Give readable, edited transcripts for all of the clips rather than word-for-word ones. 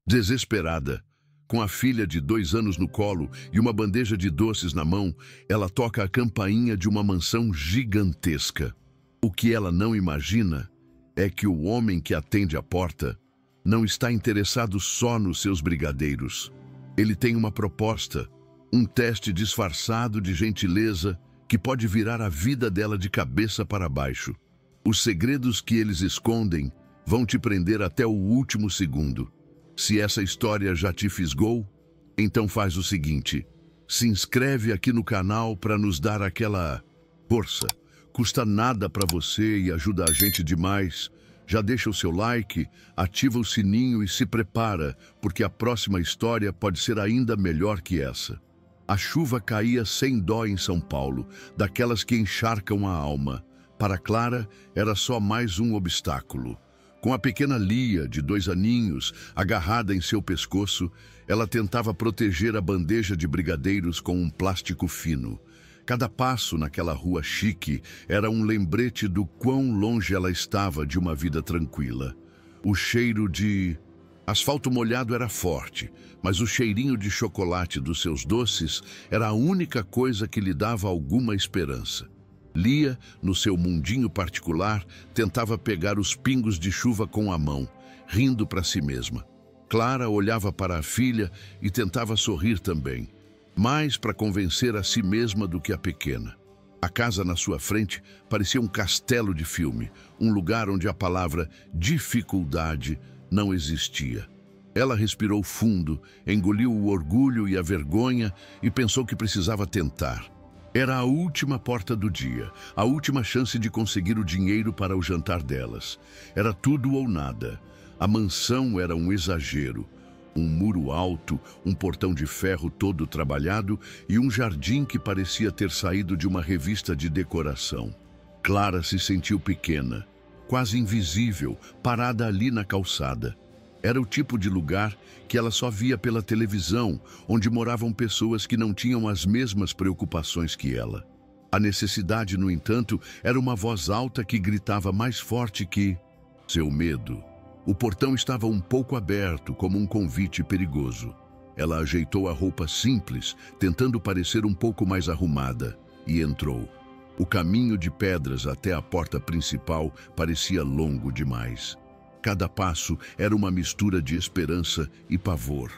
Desesperada, com a filha de 2 anos no colo e uma bandeja de doces na mão, ela toca a campainha de uma mansão gigantesca. O que ela não imagina é que o homem que atende a porta não está interessado só nos seus brigadeiros. Ele tem uma proposta, um teste disfarçado de gentileza que pode virar a vida dela de cabeça para baixo. Os segredos que eles escondem vão te prender até o último segundo. Se essa história já te fisgou, então faz o seguinte: se inscreve aqui no canal para nos dar aquela força. Custa nada para você e ajuda a gente demais. Já deixa o seu like, ativa o sininho e se prepara, porque a próxima história pode ser ainda melhor que essa. A chuva caía sem dó em São Paulo, daquelas que encharcam a alma. Para Clara, era só mais um obstáculo. Com a pequena Lia, de 2 aninhos, agarrada em seu pescoço, ela tentava proteger a bandeja de brigadeiros com um plástico fino. Cada passo naquela rua chique era um lembrete do quão longe ela estava de uma vida tranquila. O cheiro de asfalto molhado era forte, mas o cheirinho de chocolate dos seus doces era a única coisa que lhe dava alguma esperança. Lia, no seu mundinho particular, tentava pegar os pingos de chuva com a mão, rindo para si mesma. Clara olhava para a filha e tentava sorrir também, mais para convencer a si mesma do que a pequena. A casa na sua frente parecia um castelo de filme, um lugar onde a palavra dificuldade não existia. Ela respirou fundo, engoliu o orgulho e a vergonha e pensou que precisava tentar. Era a última porta do dia, a última chance de conseguir o dinheiro para o jantar delas. Era tudo ou nada. A mansão era um exagero. Um muro alto, um portão de ferro todo trabalhado e um jardim que parecia ter saído de uma revista de decoração. Clara se sentiu pequena, quase invisível, parada ali na calçada. Era o tipo de lugar que ela só via pela televisão, onde moravam pessoas que não tinham as mesmas preocupações que ela. A necessidade, no entanto, era uma voz alta que gritava mais forte que seu medo. O portão estava um pouco aberto, como um convite perigoso. Ela ajeitou a roupa simples, tentando parecer um pouco mais arrumada, e entrou. O caminho de pedras até a porta principal parecia longo demais. Cada passo era uma mistura de esperança e pavor.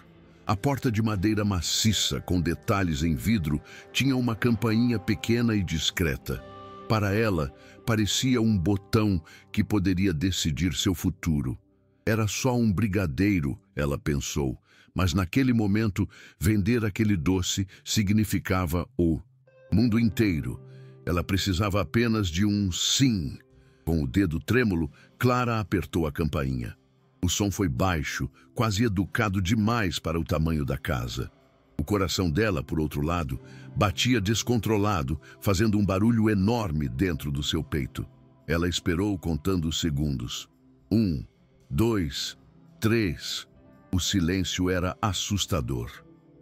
A porta de madeira maciça, com detalhes em vidro, tinha uma campainha pequena e discreta. Para ela, parecia um botão que poderia decidir seu futuro. Era só um brigadeiro, ela pensou, mas naquele momento, vender aquele doce significava o mundo inteiro. Ela precisava apenas de um sim. Com o dedo trêmulo, Clara apertou a campainha. O som foi baixo, quase educado demais para o tamanho da casa. O coração dela, por outro lado, batia descontrolado, fazendo um barulho enorme dentro do seu peito. Ela esperou contando os segundos. 1, 2, 3. O silêncio era assustador.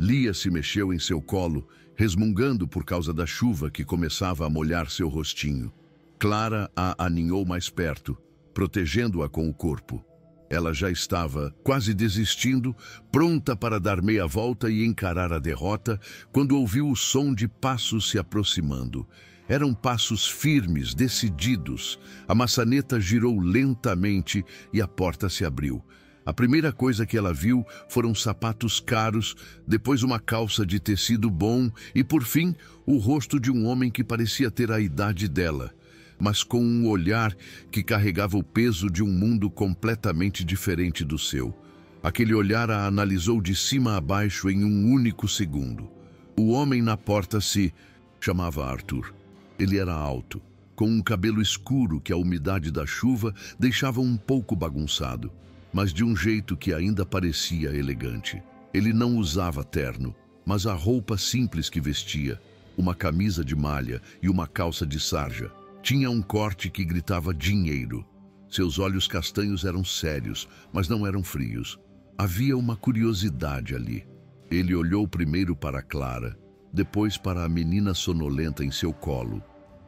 Lia se mexeu em seu colo, resmungando por causa da chuva que começava a molhar seu rostinho. Clara a aninhou mais perto, protegendo-a com o corpo. Ela já estava quase desistindo, pronta para dar meia volta e encarar a derrota, quando ouviu o som de passos se aproximando. Eram passos firmes, decididos. A maçaneta girou lentamente e a porta se abriu. A primeira coisa que ela viu foram sapatos caros, depois uma calça de tecido bom e, por fim, o rosto de um homem que parecia ter a idade dela, mas com um olhar que carregava o peso de um mundo completamente diferente do seu. Aquele olhar a analisou de cima a baixo em um único segundo. O homem na porta se chamava Arthur. Ele era alto, com um cabelo escuro que a umidade da chuva deixava um pouco bagunçado, mas de um jeito que ainda parecia elegante. Ele não usava terno, mas a roupa simples que vestia, uma camisa de malha e uma calça de sarja, tinha um corte que gritava dinheiro. Seus olhos castanhos eram sérios, mas não eram frios. Havia uma curiosidade ali. Ele olhou primeiro para Clara, depois para a menina sonolenta em seu colo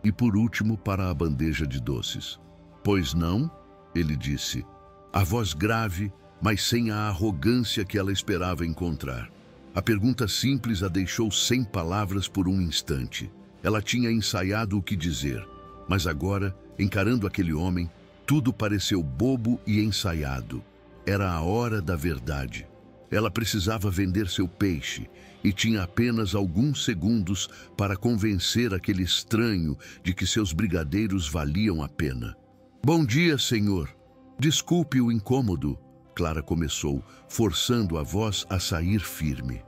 e, por último, para a bandeja de doces. "Pois não?" ele disse. A voz grave mas sem a arrogância que ela esperava encontrar. A pergunta simples a deixou sem palavras por um instante. Ela tinha ensaiado o que dizer, mas agora, encarando aquele homem, tudo pareceu bobo e ensaiado. Era a hora da verdade. Ela precisava vender seu peixe e tinha apenas alguns segundos para convencer aquele estranho de que seus brigadeiros valiam a pena. "Bom dia, senhor. Desculpe o incômodo", Clara começou, forçando a voz a sair firme.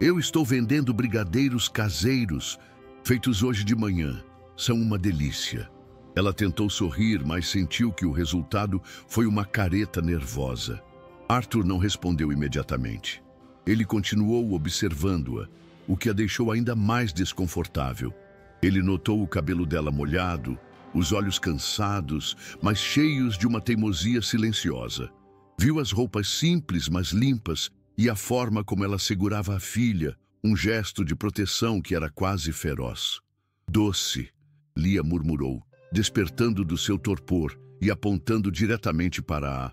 "Eu estou vendendo brigadeiros caseiros, feitos hoje de manhã. São uma delícia." Ela tentou sorrir, mas sentiu que o resultado foi uma careta nervosa. Arthur não respondeu imediatamente. Ele continuou observando-a, o que a deixou ainda mais desconfortável. Ele notou o cabelo dela molhado, os olhos cansados, mas cheios de uma teimosia silenciosa. Viu as roupas simples, mas limpas, e a forma como ela segurava a filha, um gesto de proteção que era quase feroz. "Doce", Lia murmurou, despertando do seu torpor e apontando diretamente para a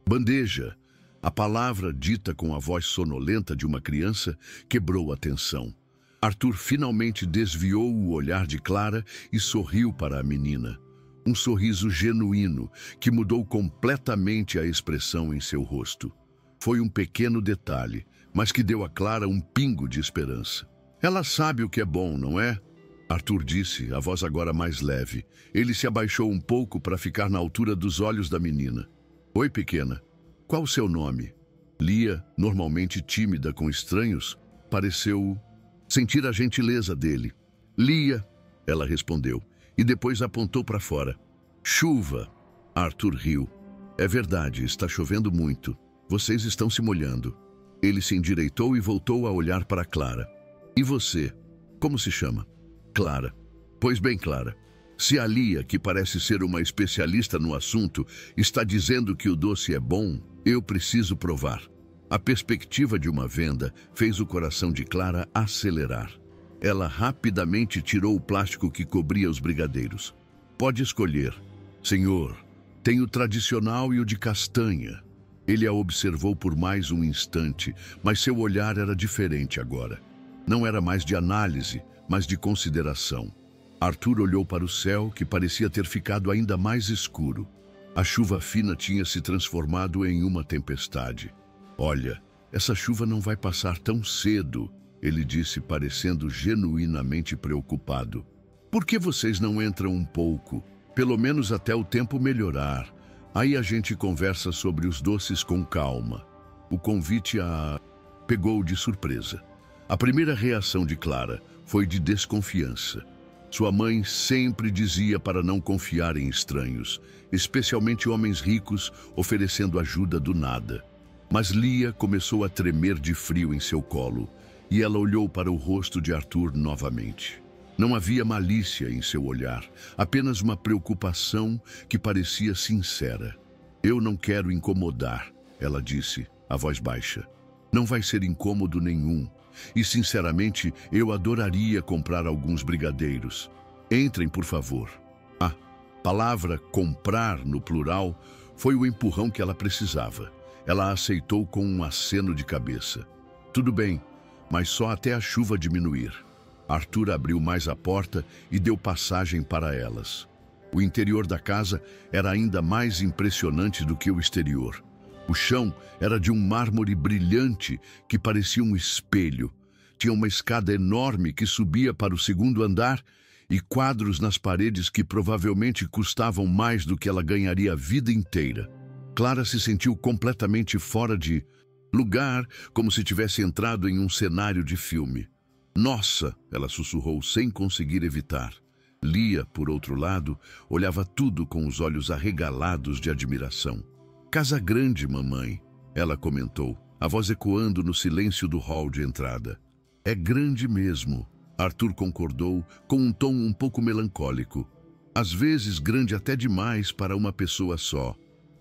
bandeja. A palavra, dita com a voz sonolenta de uma criança, quebrou a tensão. Arthur finalmente desviou o olhar de Clara e sorriu para a menina. Um sorriso genuíno que mudou completamente a expressão em seu rosto. Foi um pequeno detalhe, mas que deu a Clara um pingo de esperança. "Ela sabe o que é bom, não é?" Arthur disse, a voz agora mais leve. Ele se abaixou um pouco para ficar na altura dos olhos da menina. "Oi, pequena. Qual o seu nome?" Lia, normalmente tímida com estranhos, pareceu sentir a gentileza dele. "Lia", ela respondeu, e depois apontou para fora. "Chuva." Arthur riu. "É verdade, está chovendo muito. Vocês estão se molhando." Ele se endireitou e voltou a olhar para Clara. "E você? Como se chama?" "Clara." "Pois bem, Clara, se a Lia, que parece ser uma especialista no assunto, está dizendo que o doce é bom, eu preciso provar." A perspectiva de uma venda fez o coração de Clara acelerar. Ela rapidamente tirou o plástico que cobria os brigadeiros. "Pode escolher." "Senhor, tem o tradicional e o de castanha." Ele a observou por mais um instante, mas seu olhar era diferente agora. Não era mais de análise, mas de consideração. Arthur olhou para o céu, que parecia ter ficado ainda mais escuro. A chuva fina tinha se transformado em uma tempestade. "Olha, essa chuva não vai passar tão cedo", ele disse, parecendo genuinamente preocupado. "Por que vocês não entram um pouco? Pelo menos até o tempo melhorar. Aí a gente conversa sobre os doces com calma." O convite a pegou de surpresa. A primeira reação de Clara foi de desconfiança. Sua mãe sempre dizia para não confiar em estranhos, especialmente homens ricos oferecendo ajuda do nada. Mas Lia começou a tremer de frio em seu colo, e ela olhou para o rosto de Arthur novamente. Não havia malícia em seu olhar, apenas uma preocupação que parecia sincera. "Eu não quero incomodar", ela disse, a voz baixa. "Não vai ser incômodo nenhum. E, sinceramente, eu adoraria comprar alguns brigadeiros. Entrem, por favor." A palavra comprar, no plural, foi o empurrão que ela precisava. Ela aceitou com um aceno de cabeça. "Tudo bem, mas só até a chuva diminuir." Arthur abriu mais a porta e deu passagem para elas. O interior da casa era ainda mais impressionante do que o exterior. O chão era de um mármore brilhante que parecia um espelho. Tinha uma escada enorme que subia para o segundo andar e quadros nas paredes que provavelmente custavam mais do que ela ganharia a vida inteira. Clara se sentiu completamente fora de lugar, como se tivesse entrado em um cenário de filme. "Nossa!" ela sussurrou sem conseguir evitar. Lia, por outro lado, olhava tudo com os olhos arregalados de admiração. "Casa grande, mamãe", ela comentou, a voz ecoando no silêncio do hall de entrada. "É grande mesmo", Arthur concordou com um tom um pouco melancólico. "Às vezes grande até demais para uma pessoa só.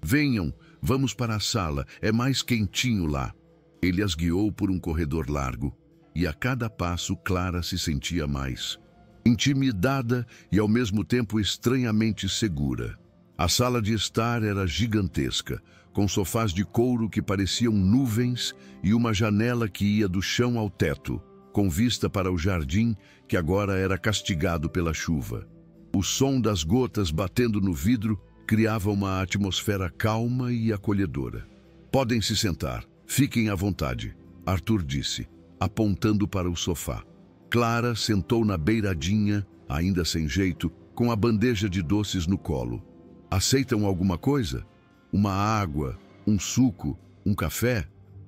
Venham, vamos para a sala, é mais quentinho lá." Ele as guiou por um corredor largo, e a cada passo Clara se sentia mais intimidada e ao mesmo tempo estranhamente segura. A sala de estar era gigantesca, com sofás de couro que pareciam nuvens e uma janela que ia do chão ao teto, com vista para o jardim que agora era castigado pela chuva. O som das gotas batendo no vidro criava uma atmosfera calma e acolhedora. "Podem se sentar, fiquem à vontade", Arthur disse, apontando para o sofá. Clara sentou na beiradinha, ainda sem jeito, com a bandeja de doces no colo. "Aceitam alguma coisa? Uma água, um suco, um café?"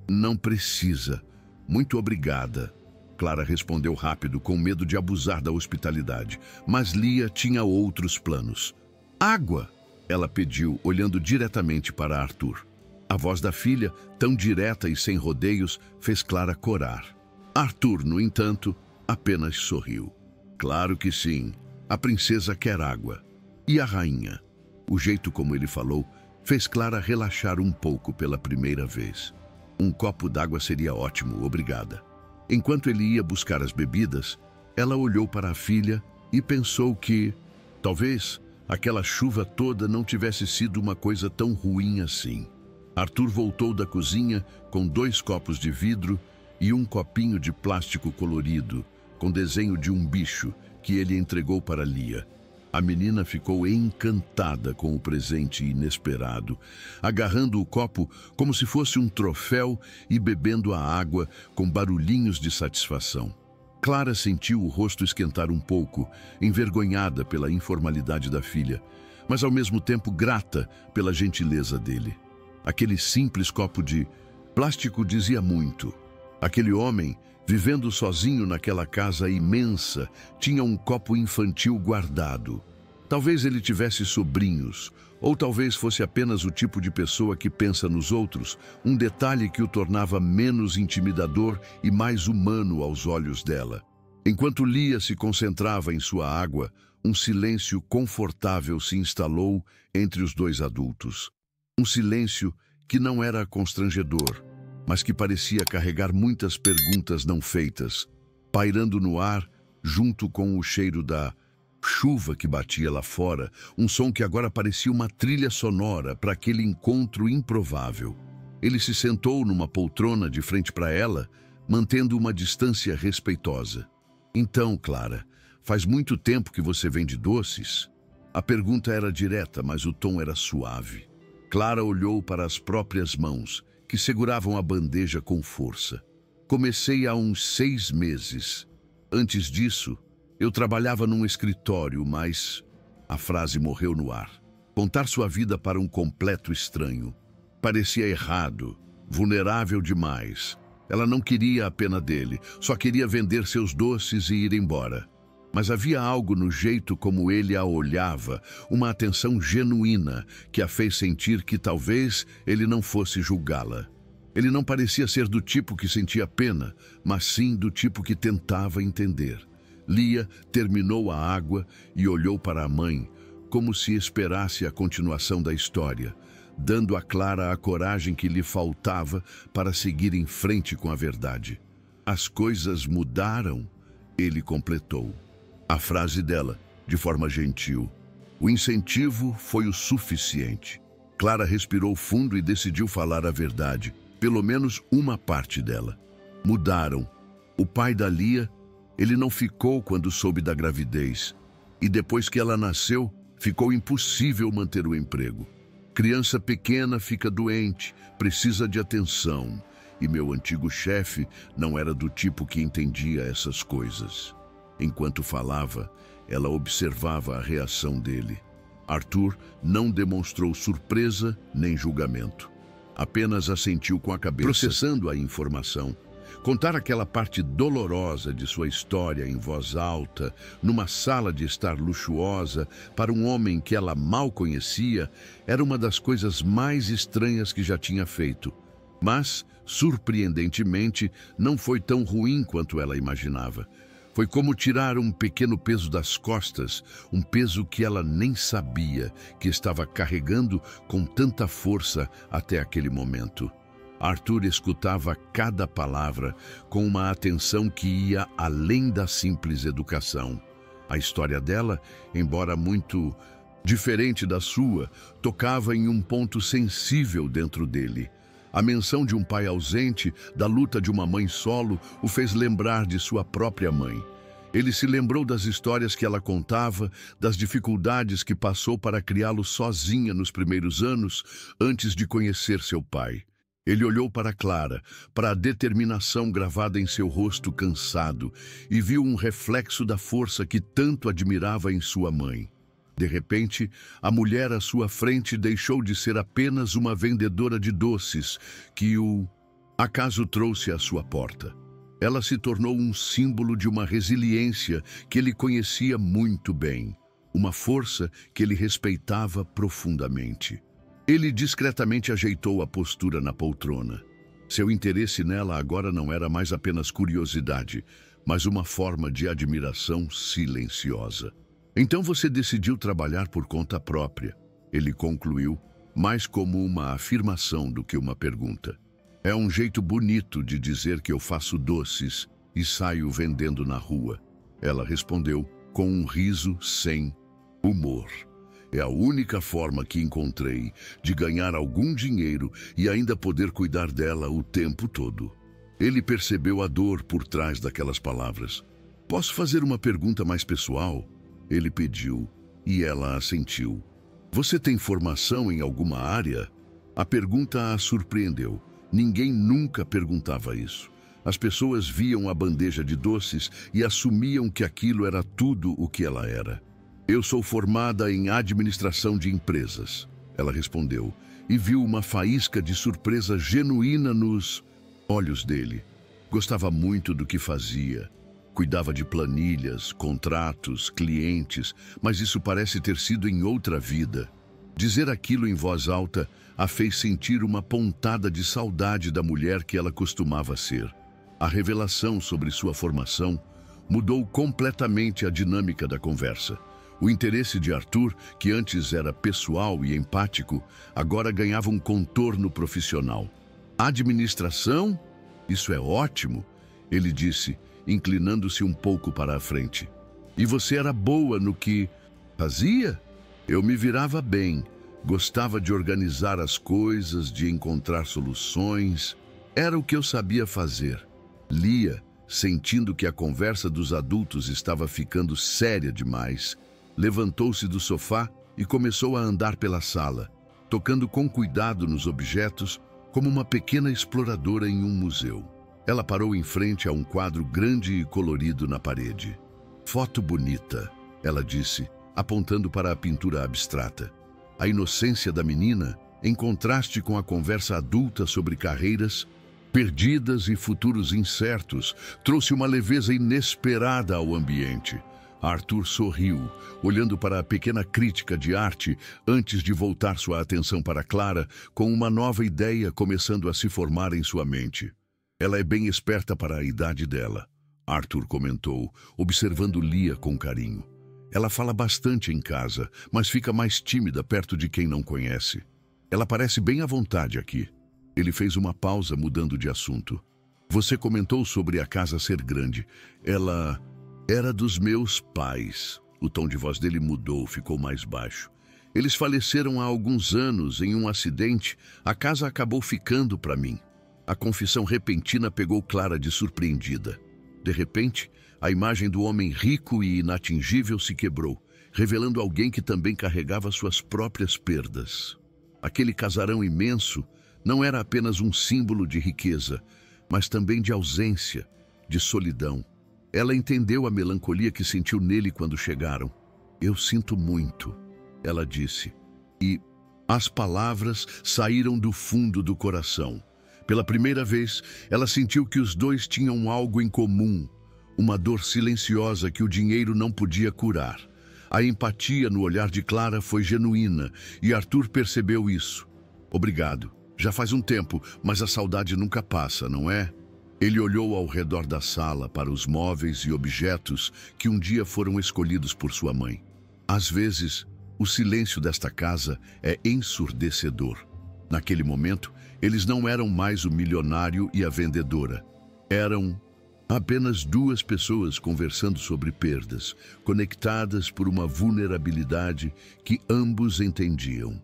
"Não precisa. Muito obrigada", Clara respondeu rápido, com medo de abusar da hospitalidade. Mas Lia tinha outros planos. "Água!", ela pediu, olhando diretamente para Arthur. A voz da filha, tão direta e sem rodeios, fez Clara corar. Arthur, no entanto, apenas sorriu. "Claro que sim. A princesa quer água. E a rainha?" O jeito como ele falou fez Clara relaxar um pouco pela primeira vez. "Um copo d'água seria ótimo, obrigada." Enquanto ele ia buscar as bebidas, ela olhou para a filha e pensou que, talvez, aquela chuva toda não tivesse sido uma coisa tão ruim assim. Arthur voltou da cozinha com 2 copos de vidro e um copinho de plástico colorido, com desenho de um bicho, que ele entregou para Lia. A menina ficou encantada com o presente inesperado, agarrando o copo como se fosse um troféu e bebendo a água com barulhinhos de satisfação. Clara sentiu o rosto esquentar um pouco, envergonhada pela informalidade da filha, mas ao mesmo tempo grata pela gentileza dele. Aquele simples copo de plástico dizia muito. Aquele homem, vivendo sozinho naquela casa imensa, tinha um copo infantil guardado. Talvez ele tivesse sobrinhos, ou talvez fosse apenas o tipo de pessoa que pensa nos outros, um detalhe que o tornava menos intimidador e mais humano aos olhos dela. Enquanto Lia se concentrava em sua água, um silêncio confortável se instalou entre os 2 adultos. Um silêncio que não era constrangedor, mas que parecia carregar muitas perguntas não feitas, pairando no ar junto com o cheiro da chuva que batia lá fora, um som que agora parecia uma trilha sonora para aquele encontro improvável. Ele se sentou numa poltrona de frente para ela, mantendo uma distância respeitosa. "Então, Clara, faz muito tempo que você vende doces?" A pergunta era direta, mas o tom era suave. Clara olhou para as próprias mãos, que seguravam a bandeja com força. "Comecei há uns 6 meses. Antes disso, eu trabalhava num escritório, mas..." A frase morreu no ar. Contar sua vida para um completo estranho parecia errado, vulnerável demais. Ela não queria a pena dele, só queria vender seus doces e ir embora. Mas havia algo no jeito como ele a olhava, uma atenção genuína que a fez sentir que talvez ele não fosse julgá-la. Ele não parecia ser do tipo que sentia pena, mas sim do tipo que tentava entender. Lia terminou a água e olhou para a mãe, como se esperasse a continuação da história, dando a Clara a coragem que lhe faltava para seguir em frente com a verdade. "As coisas mudaram", ele completou. A frase dela, de forma gentil. O incentivo foi o suficiente. Clara respirou fundo e decidiu falar a verdade, pelo menos uma parte dela. Mudaram. O pai da Lia, ele não ficou quando soube da gravidez. E depois que ela nasceu, ficou impossível manter o emprego. Criança pequena fica doente, precisa de atenção. E meu antigo chefe não era do tipo que entendia essas coisas. Enquanto falava, ela observava a reação dele. Arthur não demonstrou surpresa nem julgamento. Apenas assentiu com a cabeça, processando a informação. Contar aquela parte dolorosa de sua história em voz alta, numa sala de estar luxuosa, para um homem que ela mal conhecia, era uma das coisas mais estranhas que já tinha feito. Mas, surpreendentemente, não foi tão ruim quanto ela imaginava. Foi como tirar um pequeno peso das costas, um peso que ela nem sabia que estava carregando com tanta força até aquele momento. Arthur escutava cada palavra com uma atenção que ia além da simples educação. A história dela, embora muito diferente da sua, tocava em um ponto sensível dentro dele. A menção de um pai ausente, da luta de uma mãe solo, o fez lembrar de sua própria mãe. Ele se lembrou das histórias que ela contava, das dificuldades que passou para criá-lo sozinha nos primeiros anos, antes de conhecer seu pai. Ele olhou para Clara, para a determinação gravada em seu rosto cansado, e viu um reflexo da força que tanto admirava em sua mãe. De repente, a mulher à sua frente deixou de ser apenas uma vendedora de doces que o acaso trouxe à sua porta. Ela se tornou um símbolo de uma resiliência que ele conhecia muito bem, uma força que ele respeitava profundamente. Ele discretamente ajeitou a postura na poltrona. Seu interesse nela agora não era mais apenas curiosidade, mas uma forma de admiração silenciosa. Então você decidiu trabalhar por conta própria, ele concluiu, mais como uma afirmação do que uma pergunta. É um jeito bonito de dizer que eu faço doces e saio vendendo na rua. Ela respondeu com um riso sem humor. É a única forma que encontrei de ganhar algum dinheiro e ainda poder cuidar dela o tempo todo. Ele percebeu a dor por trás daquelas palavras. Posso fazer uma pergunta mais pessoal? Ele pediu, e ela assentiu. Você tem formação em alguma área? A pergunta a surpreendeu. Ninguém nunca perguntava isso. As pessoas viam a bandeja de doces e assumiam que aquilo era tudo o que ela era. Eu sou formada em administração de empresas, ela respondeu, e viu uma faísca de surpresa genuína nos olhos dele. Gostava muito do que fazia. Cuidava de planilhas, contratos, clientes, mas isso parece ter sido em outra vida. Dizer aquilo em voz alta a fez sentir uma pontada de saudade da mulher que ela costumava ser. A revelação sobre sua formação mudou completamente a dinâmica da conversa. O interesse de Arthur, que antes era pessoal e empático, agora ganhava um contorno profissional. Administração? Isso é ótimo, ele disse, inclinando-se um pouco para a frente. E você era boa no que fazia? Eu me virava bem, gostava de organizar as coisas, de encontrar soluções. Era o que eu sabia fazer. Lia, sentindo que a conversa dos adultos estava ficando séria demais, levantou-se do sofá e começou a andar pela sala, tocando com cuidado nos objetos, como uma pequena exploradora em um museu. Ela parou em frente a um quadro grande e colorido na parede. Foto bonita, ela disse, apontando para a pintura abstrata. A inocência da menina, em contraste com a conversa adulta sobre carreiras perdidas e futuros incertos, trouxe uma leveza inesperada ao ambiente. Arthur sorriu, olhando para a pequena crítica de arte, antes de voltar sua atenção para Clara, com uma nova ideia começando a se formar em sua mente. Ela é bem esperta para a idade dela, Arthur comentou, observando Lia com carinho. Ela fala bastante em casa, mas fica mais tímida perto de quem não conhece. Ela parece bem à vontade aqui. Ele fez uma pausa, mudando de assunto. Você comentou sobre a casa ser grande. Ela era dos meus pais. O tom de voz dele mudou, ficou mais baixo. Eles faleceram há alguns anos em um acidente. A casa acabou ficando para mim. A confissão repentina pegou Clara de surpreendida. De repente, a imagem do homem rico e inatingível se quebrou, revelando alguém que também carregava suas próprias perdas. Aquele casarão imenso não era apenas um símbolo de riqueza, mas também de ausência, de solidão. Ela entendeu a melancolia que sentiu nele quando chegaram. Eu sinto muito, ela disse. E as palavras saíram do fundo do coração. Pela primeira vez, ela sentiu que os dois tinham algo em comum, uma dor silenciosa que o dinheiro não podia curar. A empatia no olhar de Clara foi genuína e Arthur percebeu isso. Obrigado. Já faz um tempo, mas a saudade nunca passa, não é? Ele olhou ao redor da sala para os móveis e objetos que um dia foram escolhidos por sua mãe. Às vezes, o silêncio desta casa é ensurdecedor. Naquele momento, eles não eram mais o milionário e a vendedora. Eram Apenas duas pessoas conversando sobre perdas, conectadas por uma vulnerabilidade que ambos entendiam.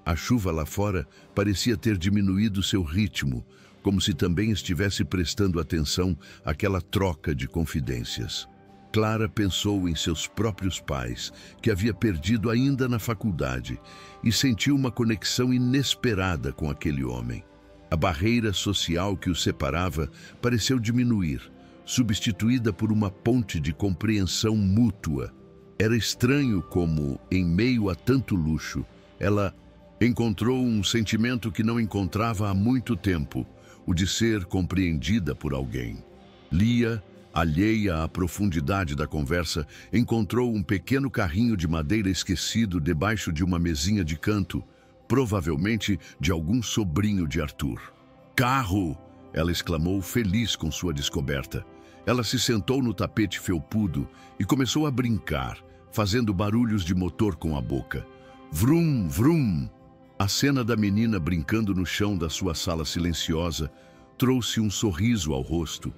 A chuva lá fora parecia ter diminuído seu ritmo, como se também estivesse prestando atenção àquela troca de confidências. Clara pensou em seus próprios pais, que havia perdido ainda na faculdade, e sentiu uma conexão inesperada com aquele homem. A barreira social que os separava pareceu diminuir, substituída por uma ponte de compreensão mútua. Era estranho como, em meio a tanto luxo, ela encontrou um sentimento que não encontrava há muito tempo, o de ser compreendida por alguém. Lia, alheia à profundidade da conversa, encontrou um pequeno carrinho de madeira esquecido debaixo de uma mesinha de canto, provavelmente de algum sobrinho de Arthur. "Carro!" ela exclamou, feliz com sua descoberta. Ela se sentou no tapete felpudo e começou a brincar, fazendo barulhos de motor com a boca. Vrum, vrum! A cena da menina brincando no chão da sua sala silenciosa trouxe um sorriso ao rosto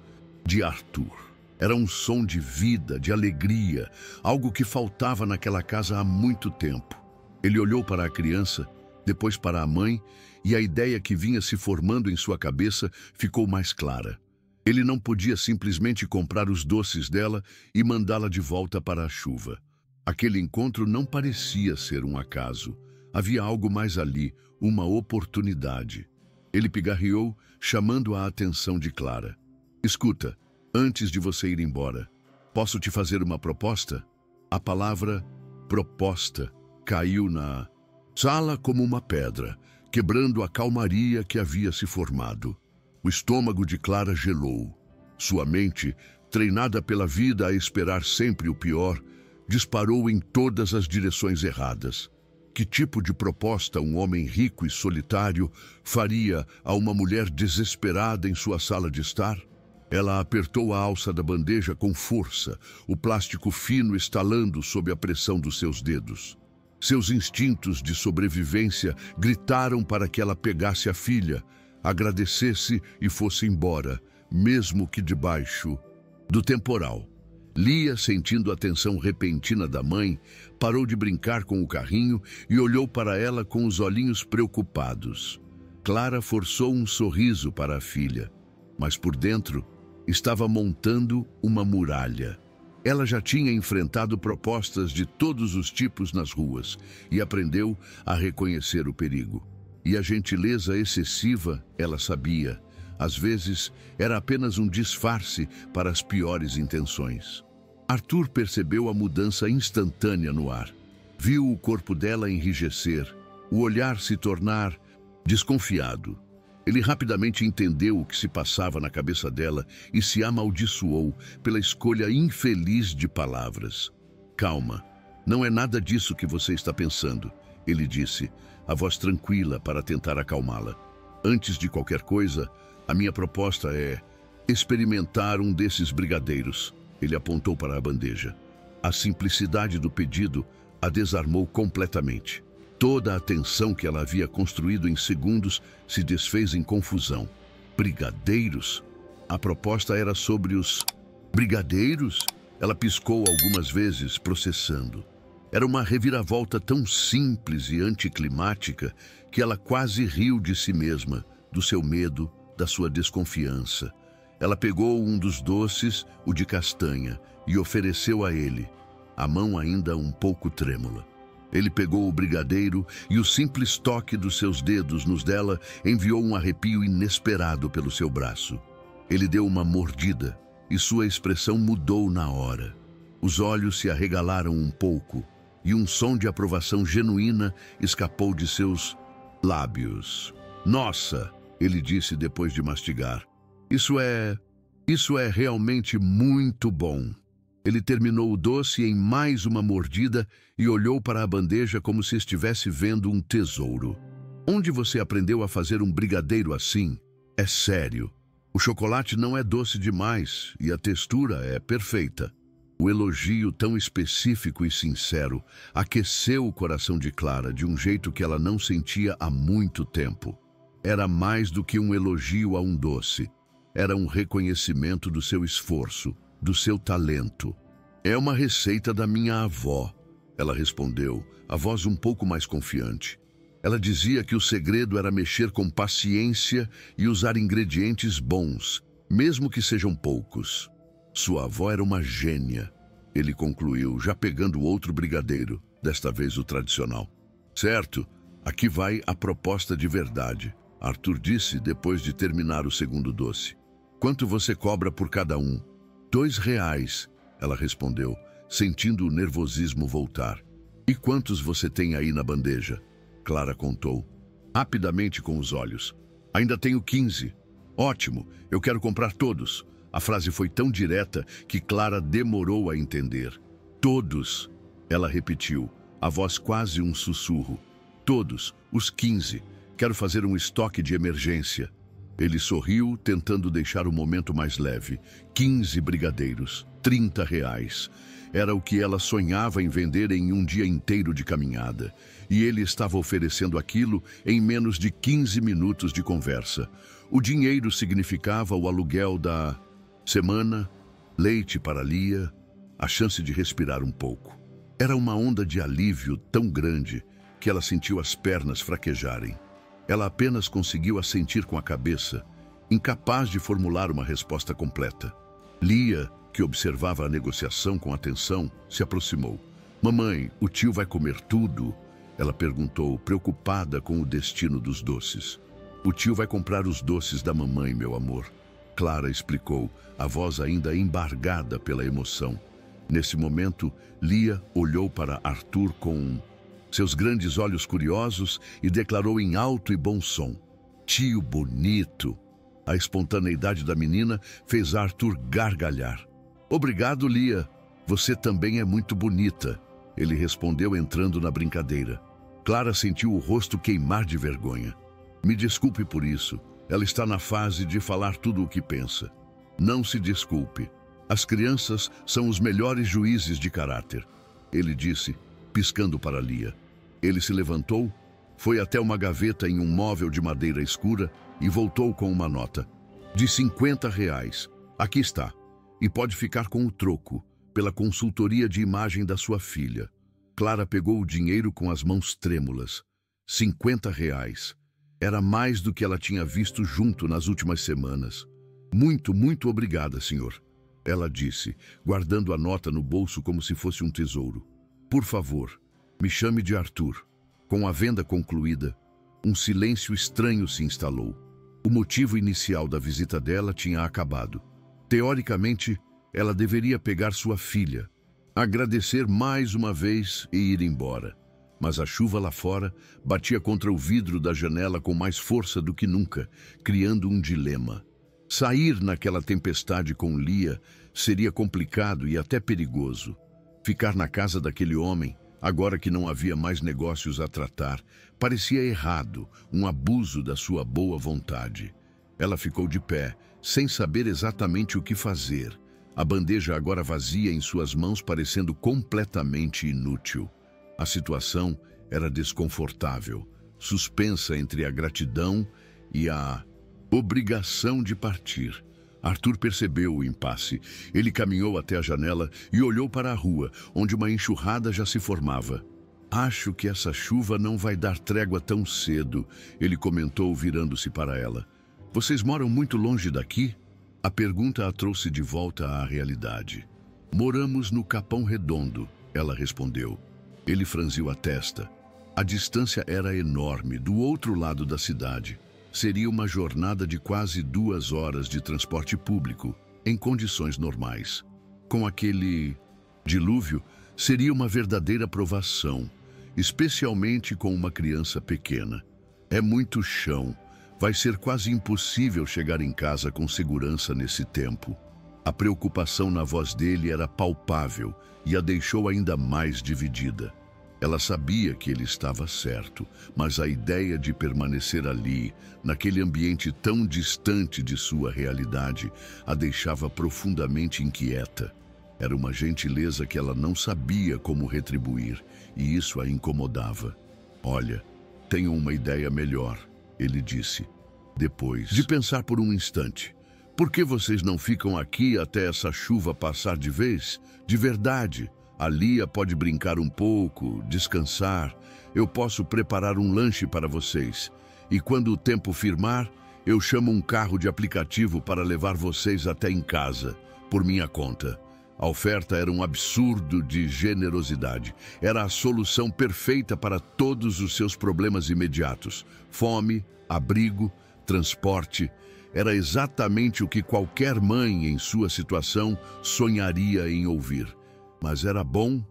de Arthur. Era um som de vida, de alegria, algo que faltava naquela casa há muito tempo. Ele olhou para a criança, depois para a mãe, e a ideia que vinha se formando em sua cabeça ficou mais clara. Ele não podia simplesmente comprar os doces dela e mandá-la de volta para a chuva. Aquele encontro não parecia ser um acaso. Havia algo mais ali, uma oportunidade. Ele pigarreou, chamando a atenção de Clara. "Escuta, antes de você ir embora, posso te fazer uma proposta?" A palavra proposta caiu na sala como uma pedra, quebrando a calmaria que havia se formado. O estômago de Clara gelou. Sua mente, treinada pela vida a esperar sempre o pior, disparou em todas as direções erradas. Que tipo de proposta um homem rico e solitário faria a uma mulher desesperada em sua sala de estar? Ela apertou a alça da bandeja com força, o plástico fino estalando sob a pressão dos seus dedos. Seus instintos de sobrevivência gritaram para que ela pegasse a filha, agradecesse e fosse embora, mesmo que debaixo do temporal. Lia, sentindo a tensão repentina da mãe, parou de brincar com o carrinho e olhou para ela com os olhinhos preocupados. Clara forçou um sorriso para a filha, mas por dentro estava montando uma muralha. Ela já tinha enfrentado propostas de todos os tipos nas ruas e aprendeu a reconhecer o perigo. E a gentileza excessiva, ela sabia, às vezes era apenas um disfarce para as piores intenções. Arthur percebeu a mudança instantânea no ar. Viu o corpo dela enrijecer, o olhar se tornar desconfiado. Ele rapidamente entendeu o que se passava na cabeça dela e se amaldiçoou pela escolha infeliz de palavras. "Calma, não é nada disso que você está pensando", ele disse, a voz tranquila para tentar acalmá-la. "Antes de qualquer coisa, a minha proposta é experimentar um desses brigadeiros." Ele apontou para a bandeja. A simplicidade do pedido a desarmou completamente. Toda a tensão que ela havia construído em segundos se desfez em confusão. Brigadeiros? A proposta era sobre os brigadeiros? Ela piscou algumas vezes, processando. Era uma reviravolta tão simples e anticlimática que ela quase riu de si mesma, do seu medo, da sua desconfiança. Ela pegou um dos doces, o de castanha, e ofereceu a ele, a mão ainda um pouco trêmula. Ele pegou o brigadeiro e o simples toque dos seus dedos nos dela enviou um arrepio inesperado pelo seu braço. Ele deu uma mordida e sua expressão mudou na hora. Os olhos se arregalaram um pouco e um som de aprovação genuína escapou de seus lábios. "Nossa!" ele disse depois de mastigar. Isso é realmente muito bom." Ele terminou o doce em mais uma mordida e olhou para a bandeja como se estivesse vendo um tesouro. "Onde você aprendeu a fazer um brigadeiro assim? É sério. O chocolate não é doce demais e a textura é perfeita." O elogio tão específico e sincero aqueceu o coração de Clara de um jeito que ela não sentia há muito tempo. Era mais do que um elogio a um doce. Era um reconhecimento do seu esforço, do seu talento. É uma receita da minha avó, ela respondeu, a voz um pouco mais confiante. Ela dizia que o segredo era mexer com paciência e usar ingredientes bons, mesmo que sejam poucos. Sua avó era uma gênia, ele concluiu, já pegando outro brigadeiro, desta vez o tradicional. Certo, aqui vai a proposta de verdade, Arthur disse depois de terminar o segundo doce. Quanto você cobra por cada um? R$ 2, ela respondeu, sentindo o nervosismo voltar. E quantos você tem aí na bandeja? Clara contou, rapidamente com os olhos. Ainda tenho 15. Ótimo, eu quero comprar todos. A frase foi tão direta que Clara demorou a entender. Todos, ela repetiu, a voz quase um sussurro. Todos, os 15. Quero fazer um estoque de emergência. Ele sorriu, tentando deixar o momento mais leve. 15 brigadeiros, R$ 30. Era o que ela sonhava em vender em um dia inteiro de caminhada. E ele estava oferecendo aquilo em menos de 15 minutos de conversa. O dinheiro significava o aluguel da semana, leite para Lia, a chance de respirar um pouco. Era uma onda de alívio tão grande que ela sentiu as pernas fraquejarem. Ela apenas conseguiu assentir com a cabeça, incapaz de formular uma resposta completa. Lia, que observava a negociação com atenção, se aproximou. Mamãe, o tio vai comer tudo? Ela perguntou, preocupada com o destino dos doces. O tio vai comprar os doces da mamãe, meu amor. Clara explicou, a voz ainda embargada pela emoção. Nesse momento, Lia olhou para Arthur com seus grandes olhos curiosos e declarou em alto e bom som. Tio bonito! A espontaneidade da menina fez Arthur gargalhar. Obrigado, Lia. Você também é muito bonita. Ele respondeu entrando na brincadeira. Clara sentiu o rosto queimar de vergonha. Me desculpe por isso. Ela está na fase de falar tudo o que pensa. Não se desculpe. As crianças são os melhores juízes de caráter. Ele disse, piscando para Lia. Ele se levantou, foi até uma gaveta em um móvel de madeira escura e voltou com uma nota. De R$ 50. Aqui está. E pode ficar com o troco, pela consultoria de imagem da sua filha. Clara pegou o dinheiro com as mãos trêmulas. R$ 50. Era mais do que ela tinha visto junto nas últimas semanas. Muito obrigada, senhor. Ela disse, guardando a nota no bolso como se fosse um tesouro. Por favor, me chame de Arthur. Com a venda concluída, um silêncio estranho se instalou. O motivo inicial da visita dela tinha acabado. Teoricamente, ela deveria pegar sua filha, agradecer mais uma vez e ir embora. Mas a chuva lá fora batia contra o vidro da janela com mais força do que nunca, criando um dilema. Sair naquela tempestade com Lia seria complicado e até perigoso. Ficar na casa daquele homem, agora que não havia mais negócios a tratar, parecia errado, um abuso da sua boa vontade. Ela ficou de pé, sem saber exatamente o que fazer. A bandeja agora vazia em suas mãos, parecendo completamente inútil. A situação era desconfortável, suspensa entre a gratidão e a obrigação de partir. Arthur percebeu o impasse. Ele caminhou até a janela e olhou para a rua, onde uma enxurrada já se formava. Acho que essa chuva não vai dar trégua tão cedo, ele comentou, virando-se para ela. Vocês moram muito longe daqui? A pergunta a trouxe de volta à realidade. Moramos no Capão Redondo, ela respondeu. Ele franziu a testa. A distância era enorme, do outro lado da cidade. Seria uma jornada de quase 2 horas de transporte público, em condições normais. Com aquele dilúvio, seria uma verdadeira provação, especialmente com uma criança pequena. É muito chão. Vai ser quase impossível chegar em casa com segurança nesse tempo. A preocupação na voz dele era palpável e a deixou ainda mais dividida. Ela sabia que ele estava certo, mas a ideia de permanecer ali, naquele ambiente tão distante de sua realidade, a deixava profundamente inquieta. Era uma gentileza que ela não sabia como retribuir, e isso a incomodava. Olha, tenho uma ideia melhor, ele disse. Depois de pensar por um instante, Por que vocês não ficam aqui até essa chuva passar de vez? De verdade, a Lia pode brincar um pouco, descansar. Eu posso preparar um lanche para vocês. E quando o tempo firmar, eu chamo um carro de aplicativo para levar vocês até em casa, por minha conta. A oferta era um absurdo de generosidade. Era a solução perfeita para todos os seus problemas imediatos. Fome, abrigo, transporte. Era exatamente o que qualquer mãe em sua situação sonharia em ouvir. Mas era bom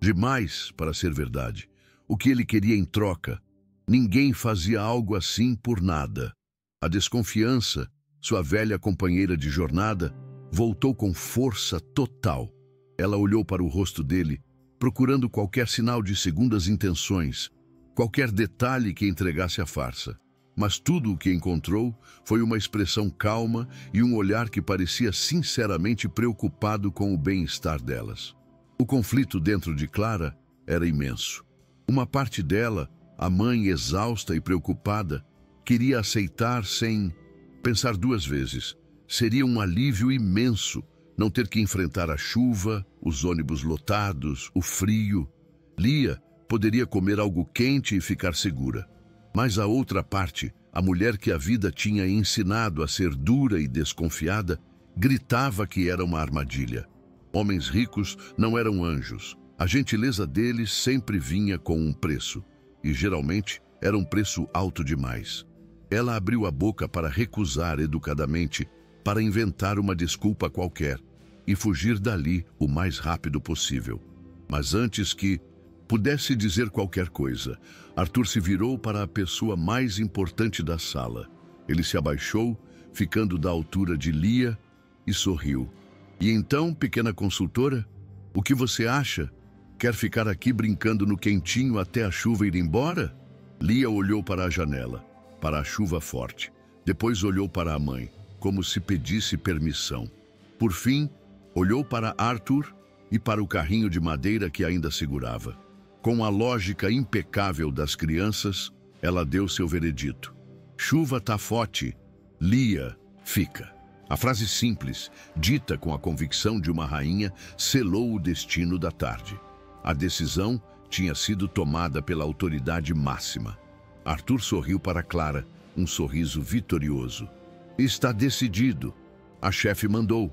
demais para ser verdade. O que ele queria em troca? Ninguém fazia algo assim por nada. A desconfiança, sua velha companheira de jornada, voltou com força total. Ela olhou para o rosto dele, procurando qualquer sinal de segundas intenções, qualquer detalhe que entregasse a farsa. Mas tudo o que encontrou foi uma expressão calma e um olhar que parecia sinceramente preocupado com o bem-estar delas. O conflito dentro de Clara era imenso. Uma parte dela, a mãe exausta e preocupada, queria aceitar sem pensar duas vezes. Seria um alívio imenso não ter que enfrentar a chuva, os ônibus lotados, o frio. Lia poderia comer algo quente e ficar segura. Mas a outra parte, a mulher que a vida tinha ensinado a ser dura e desconfiada, gritava que era uma armadilha. Homens ricos não eram anjos. A gentileza deles sempre vinha com um preço. E geralmente era um preço alto demais. Ela abriu a boca para recusar educadamente, para inventar uma desculpa qualquer e fugir dali o mais rápido possível. Mas antes que pudesse dizer qualquer coisa, Arthur se virou para a pessoa mais importante da sala. Ele se abaixou, ficando da altura de Lia, e sorriu. E então, pequena consultora, o que você acha? Quer ficar aqui brincando no quentinho até a chuva ir embora? Lia olhou para a janela, para a chuva forte. Depois olhou para a mãe, como se pedisse permissão. Por fim, olhou para Arthur e para o carrinho de madeira que ainda segurava. Com a lógica impecável das crianças, ela deu seu veredito. Chuva tá forte, Lia, fica. A frase simples, dita com a convicção de uma rainha, selou o destino da tarde. A decisão tinha sido tomada pela autoridade máxima. Arthur sorriu para Clara, um sorriso vitorioso. Está decidido. A chefe mandou.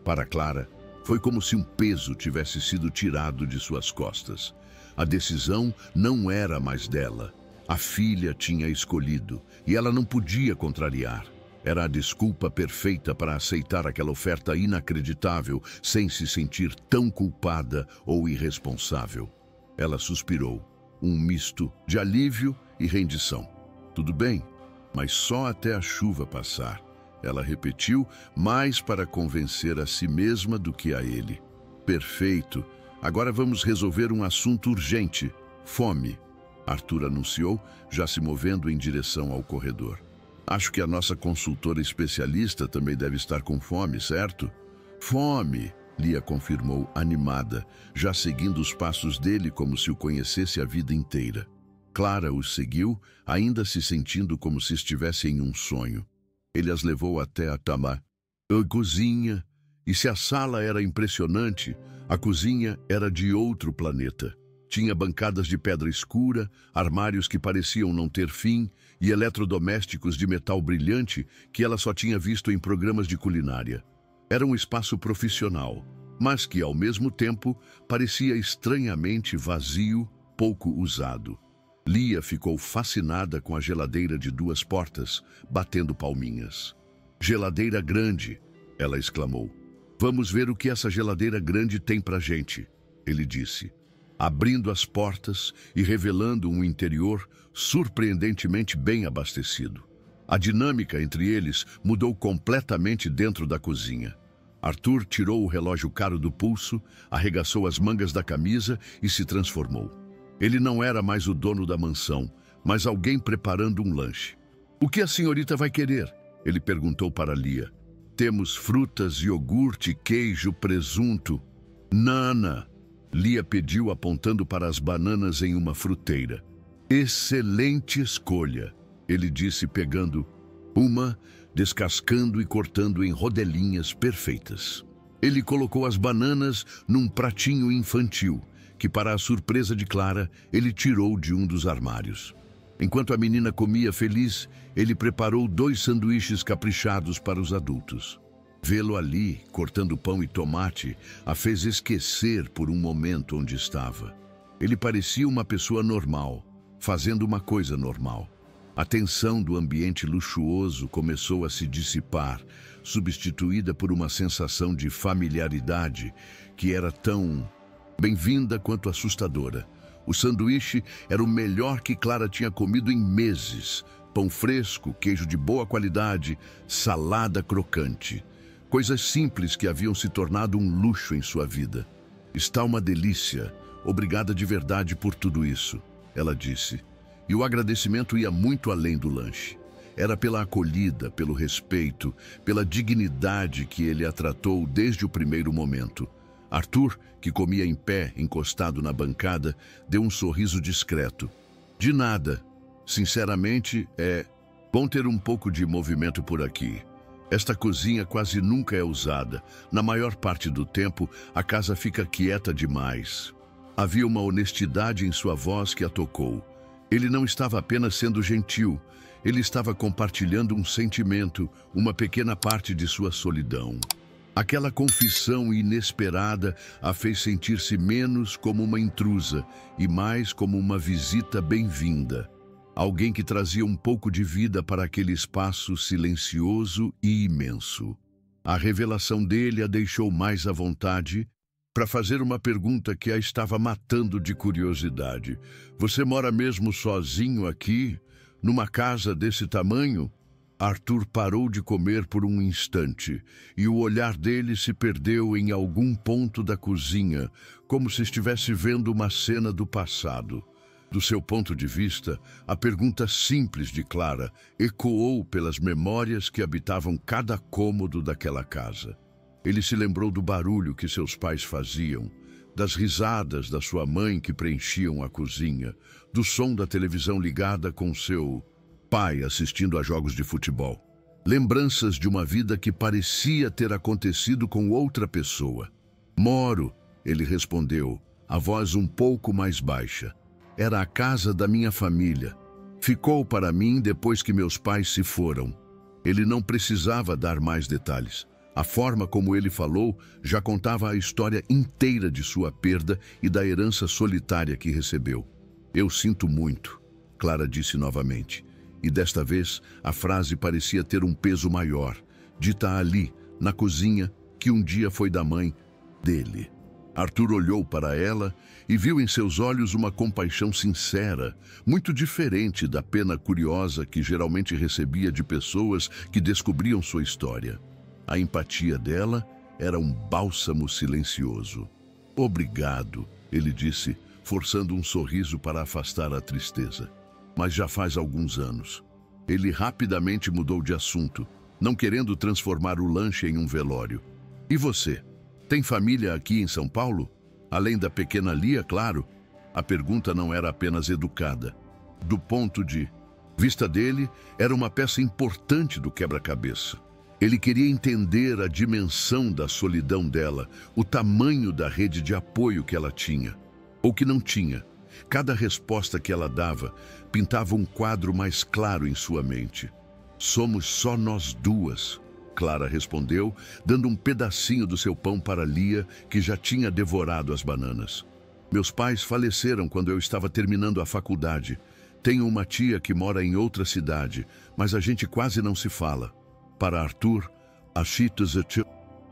Para Clara, foi como se um peso tivesse sido tirado de suas costas. A decisão não era mais dela. A filha tinha escolhido e ela não podia contrariar. Era a desculpa perfeita para aceitar aquela oferta inacreditável sem se sentir tão culpada ou irresponsável. Ela suspirou, um misto de alívio e rendição. Tudo bem, mas só até a chuva passar. Ela repetiu, mais para convencer a si mesma do que a ele. Perfeito. Agora vamos resolver um assunto urgente. Fome. Arthur anunciou, já se movendo em direção ao corredor. Acho que a nossa consultora especialista também deve estar com fome, certo? Fome, Lia confirmou, animada, já seguindo os passos dele como se o conhecesse a vida inteira. Clara os seguiu, ainda se sentindo como se estivesse em um sonho. Ele as levou até a cozinha, e se a sala era impressionante, a cozinha era de outro planeta. Tinha bancadas de pedra escura, armários que pareciam não ter fim e eletrodomésticos de metal brilhante que ela só tinha visto em programas de culinária. Era um espaço profissional, mas que, ao mesmo tempo, parecia estranhamente vazio, pouco usado. Lia ficou fascinada com a geladeira de 2 portas, batendo palminhas. Geladeira grande, ela exclamou. Vamos ver o que essa geladeira grande tem pra gente, ele disse, abrindo as portas e revelando um interior surpreendentemente bem abastecido. A dinâmica entre eles mudou completamente dentro da cozinha. Arthur tirou o relógio caro do pulso, arregaçou as mangas da camisa e se transformou. Ele não era mais o dono da mansão, mas alguém preparando um lanche. O que a senhorita vai querer? Ele perguntou para Lia. Temos frutas, iogurte, queijo, presunto. Nana, Lia pediu apontando para as bananas em uma fruteira. Excelente escolha, ele disse pegando uma, descascando e cortando em rodelinhas perfeitas. Ele colocou as bananas num pratinho infantil, que, para a surpresa de Clara, ele tirou de um dos armários. Enquanto a menina comia feliz, ele preparou 2 sanduíches caprichados para os adultos. Vê-lo ali, cortando pão e tomate, a fez esquecer por um momento onde estava. Ele parecia uma pessoa normal, fazendo uma coisa normal. A tensão do ambiente luxuoso começou a se dissipar, substituída por uma sensação de familiaridade que era tão bem-vinda quanto assustadora. O sanduíche era o melhor que Clara tinha comido em meses. Pão fresco, queijo de boa qualidade, salada crocante. Coisas simples que haviam se tornado um luxo em sua vida. "Está uma delícia. Obrigada de verdade por tudo isso", ela disse. E o agradecimento ia muito além do lanche. Era pela acolhida, pelo respeito, pela dignidade que ele a tratou desde o primeiro momento. Arthur, que comia em pé, encostado na bancada, deu um sorriso discreto. "De nada. Sinceramente, é bom ter um pouco de movimento por aqui. Esta cozinha quase nunca é usada. Na maior parte do tempo, a casa fica quieta demais." Havia uma honestidade em sua voz que a tocou. Ele não estava apenas sendo gentil, ele estava compartilhando um sentimento, uma pequena parte de sua solidão. Aquela confissão inesperada a fez sentir-se menos como uma intrusa e mais como uma visita bem-vinda. Alguém que trazia um pouco de vida para aquele espaço silencioso e imenso. A revelação dele a deixou mais à vontade para fazer uma pergunta que a estava matando de curiosidade. "Você mora mesmo sozinho aqui, numa casa desse tamanho?" Arthur parou de comer por um instante e o olhar dele se perdeu em algum ponto da cozinha, como se estivesse vendo uma cena do passado. Do seu ponto de vista, a pergunta simples de Clara ecoou pelas memórias que habitavam cada cômodo daquela casa. Ele se lembrou do barulho que seus pais faziam, das risadas da sua mãe que preenchiam a cozinha, do som da televisão ligada com seu pai assistindo a jogos de futebol. Lembranças de uma vida que parecia ter acontecido com outra pessoa. "Moro", ele respondeu, a voz um pouco mais baixa. "Era a casa da minha família. Ficou para mim depois que meus pais se foram." Ele não precisava dar mais detalhes. A forma como ele falou já contava a história inteira de sua perda e da herança solitária que recebeu. "Eu sinto muito", Clara disse novamente. E desta vez, a frase parecia ter um peso maior, dita ali, na cozinha, que um dia foi da mãe dele. Arthur olhou para ela e viu em seus olhos uma compaixão sincera, muito diferente da pena curiosa que geralmente recebia de pessoas que descobriam sua história. A empatia dela era um bálsamo silencioso. "Obrigado", ele disse, forçando um sorriso para afastar a tristeza. "Mas já faz alguns anos." Ele rapidamente mudou de assunto, não querendo transformar o lanche em um velório. "E você? Tem família aqui em São Paulo? Além da pequena Lia, claro." A pergunta não era apenas educada. Do ponto de vista dele, era uma peça importante do quebra-cabeça. Ele queria entender a dimensão da solidão dela, o tamanho da rede de apoio que ela tinha, ou que não tinha. Cada resposta que ela dava pintava um quadro mais claro em sua mente. "Somos só nós duas", Clara respondeu, dando um pedacinho do seu pão para Lia, que já tinha devorado as bananas. "Meus pais faleceram quando eu estava terminando a faculdade. Tenho uma tia que mora em outra cidade, mas a gente quase não se fala." Para Arthur, a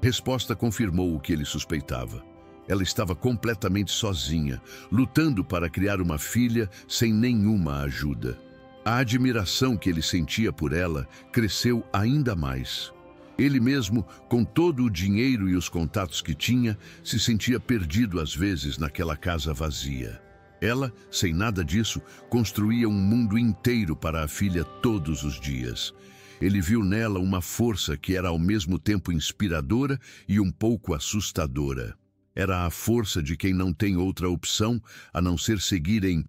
resposta confirmou o que ele suspeitava. Ela estava completamente sozinha, lutando para criar uma filha sem nenhuma ajuda. A admiração que ele sentia por ela cresceu ainda mais. Ele mesmo, com todo o dinheiro e os contatos que tinha, se sentia perdido às vezes naquela casa vazia. Ela, sem nada disso, construía um mundo inteiro para a filha todos os dias. Ele viu nela uma força que era ao mesmo tempo inspiradora e um pouco assustadora. Era a força de quem não tem outra opção a não ser seguir em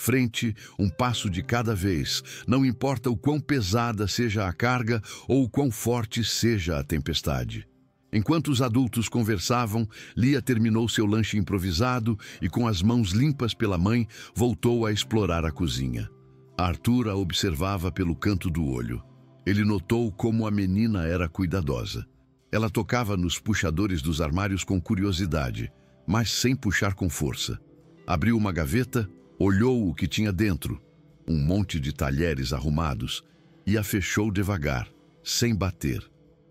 Frente, um passo de cada vez, não importa o quão pesada seja a carga ou o quão forte seja a tempestade. Enquanto os adultos conversavam, Lia terminou seu lanche improvisado e, com as mãos limpas pela mãe, voltou a explorar a cozinha. Arthur a observava pelo canto do olho. Ele notou como a menina era cuidadosa. Ela tocava nos puxadores dos armários com curiosidade, mas sem puxar com força. Abriu uma gaveta, olhou o que tinha dentro, um monte de talheres arrumados, e a fechou devagar, sem bater.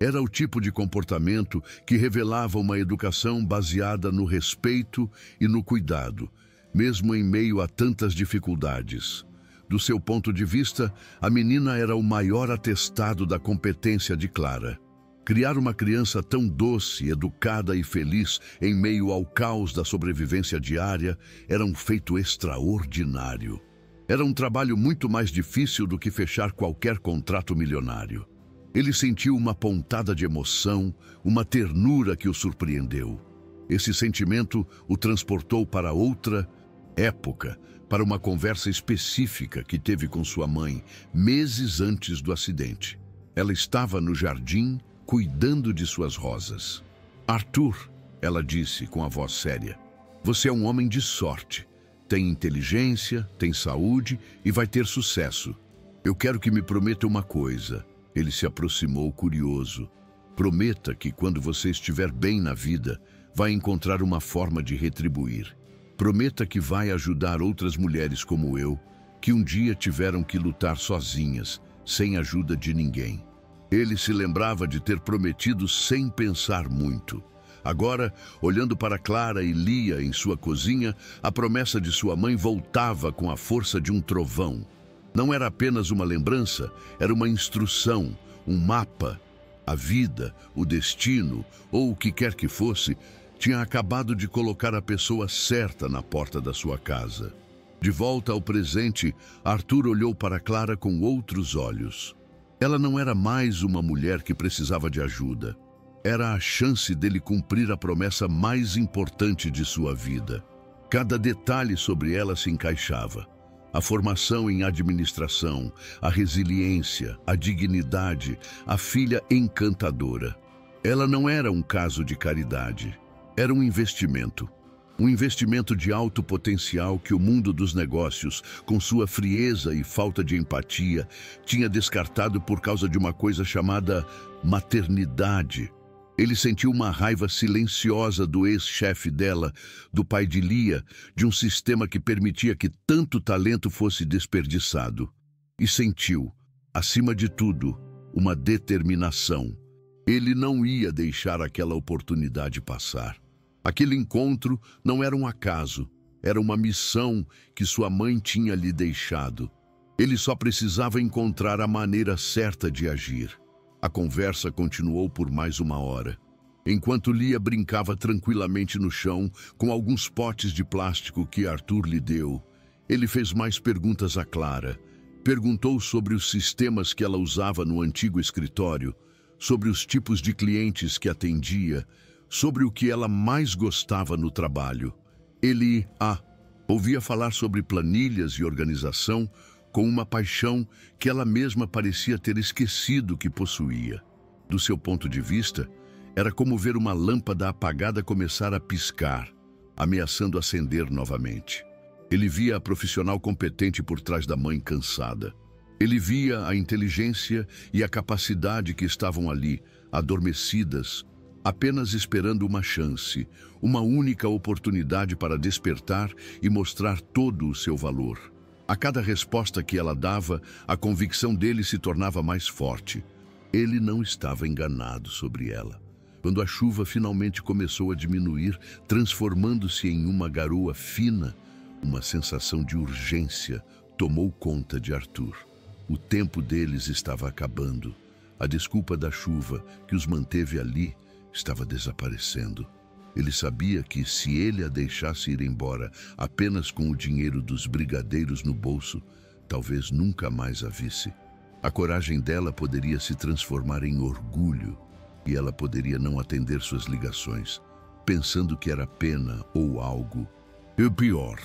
Era o tipo de comportamento que revelava uma educação baseada no respeito e no cuidado, mesmo em meio a tantas dificuldades. Do seu ponto de vista, a menina era o maior atestado da competência de Clara. Criar uma criança tão doce, educada e feliz em meio ao caos da sobrevivência diária era um feito extraordinário. Era um trabalho muito mais difícil do que fechar qualquer contrato milionário. Ele sentiu uma pontada de emoção, uma ternura que o surpreendeu. Esse sentimento o transportou para outra época, para uma conversa específica que teve com sua mãe meses antes do acidente. Ela estava no jardim, cuidando de suas rosas. "Arthur", ela disse com a voz séria, "você é um homem de sorte. Tem inteligência, tem saúde e vai ter sucesso. Eu quero que me prometa uma coisa." Ele se aproximou curioso. "Prometa que quando você estiver bem na vida, vai encontrar uma forma de retribuir. Prometa que vai ajudar outras mulheres como eu, que um dia tiveram que lutar sozinhas, sem ajuda de ninguém." Ele se lembrava de ter prometido sem pensar muito. Agora, olhando para Clara e Lia em sua cozinha, a promessa de sua mãe voltava com a força de um trovão. Não era apenas uma lembrança, era uma instrução, um mapa. A vida, o destino, ou o que quer que fosse, tinha acabado de colocar a pessoa certa na porta da sua casa. De volta ao presente, Arthur olhou para Clara com outros olhos. Ela não era mais uma mulher que precisava de ajuda. Era a chance dele cumprir a promessa mais importante de sua vida. Cada detalhe sobre ela se encaixava. A formação em administração, a resiliência, a dignidade, a filha encantadora. Ela não era um caso de caridade. Era um investimento. Um investimento de alto potencial que o mundo dos negócios, com sua frieza e falta de empatia, tinha descartado por causa de uma coisa chamada maternidade. Ele sentiu uma raiva silenciosa do ex-chefe dela, do pai de Lia, de um sistema que permitia que tanto talento fosse desperdiçado. E sentiu, acima de tudo, uma determinação. Ele não ia deixar aquela oportunidade passar. Aquele encontro não era um acaso, era uma missão que sua mãe tinha lhe deixado. Ele só precisava encontrar a maneira certa de agir. A conversa continuou por mais uma hora. Enquanto Lia brincava tranquilamente no chão com alguns potes de plástico que Arthur lhe deu, ele fez mais perguntas a Clara. Perguntou sobre os sistemas que ela usava no antigo escritório, sobre os tipos de clientes que atendia, sobre o que ela mais gostava no trabalho. Ele ouvia falar sobre planilhas e organização com uma paixão que ela mesma parecia ter esquecido que possuía. Do seu ponto de vista, era como ver uma lâmpada apagada começar a piscar, ameaçando acender novamente. Ele via a profissional competente por trás da mãe cansada. Ele via a inteligência e a capacidade que estavam ali, adormecidas, apenas esperando uma chance, uma única oportunidade para despertar e mostrar todo o seu valor. A cada resposta que ela dava, a convicção dele se tornava mais forte. Ele não estava enganado sobre ela. Quando a chuva finalmente começou a diminuir, transformando-se em uma garoa fina, uma sensação de urgência tomou conta de Arthur. O tempo deles estava acabando. A desculpa da chuva que os manteve ali estava desaparecendo. Ele sabia que, se ele a deixasse ir embora apenas com o dinheiro dos brigadeiros no bolso, talvez nunca mais a visse. A coragem dela poderia se transformar em orgulho e ela poderia não atender suas ligações, pensando que era pena ou algo. E o pior,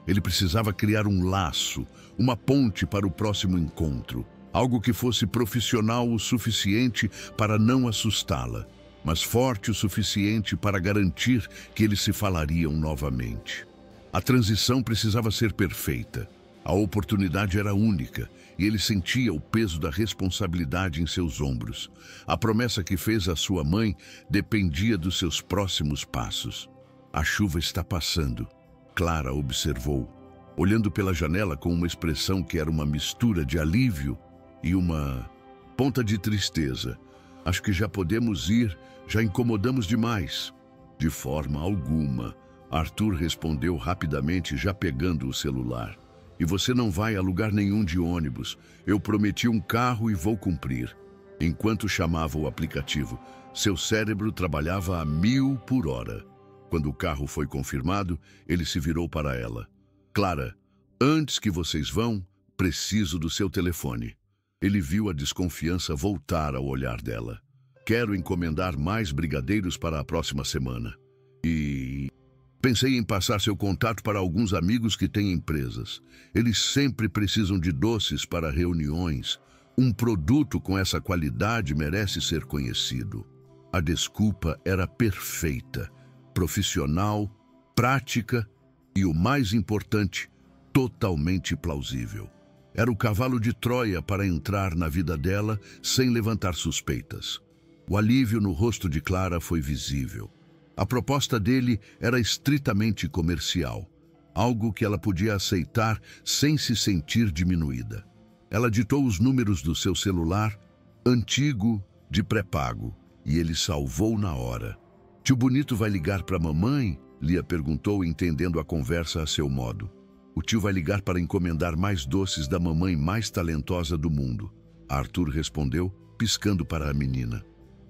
Ele precisava criar um laço, uma ponte para o próximo encontro. Algo que fosse profissional o suficiente para não assustá-la, mas forte o suficiente para garantir que eles se falariam novamente. A transição precisava ser perfeita. A oportunidade era única e ele sentia o peso da responsabilidade em seus ombros. A promessa que fez à sua mãe dependia dos seus próximos passos. A chuva está passando, Clara observou, olhando pela janela com uma expressão que era uma mistura de alívio e uma ponta de tristeza. Acho que já podemos ir, já incomodamos demais. De forma alguma, Arthur respondeu rapidamente, já pegando o celular. E você não vai a lugar nenhum de ônibus. Eu prometi um carro e vou cumprir. Enquanto chamava o aplicativo, seu cérebro trabalhava a 1000 por hora. Quando o carro foi confirmado, ele se virou para ela. Clara, antes que vocês vão, preciso do seu telefone. Ele viu a desconfiança voltar ao olhar dela. Quero encomendar mais brigadeiros para a próxima semana. E pensei em passar seu contato para alguns amigos que têm empresas. Eles sempre precisam de doces para reuniões. Um produto com essa qualidade merece ser conhecido. A desculpa era perfeita, profissional, prática e, o mais importante, totalmente plausível. Era o cavalo de Troia para entrar na vida dela sem levantar suspeitas. O alívio no rosto de Clara foi visível. A proposta dele era estritamente comercial, algo que ela podia aceitar sem se sentir diminuída. Ela ditou os números do seu celular, antigo, de pré-pago, e ele salvou na hora. Tio Bonito vai ligar para a mamãe? Lia perguntou, entendendo a conversa a seu modo. O tio vai ligar para encomendar mais doces da mamãe mais talentosa do mundo. Arthur respondeu, piscando para a menina.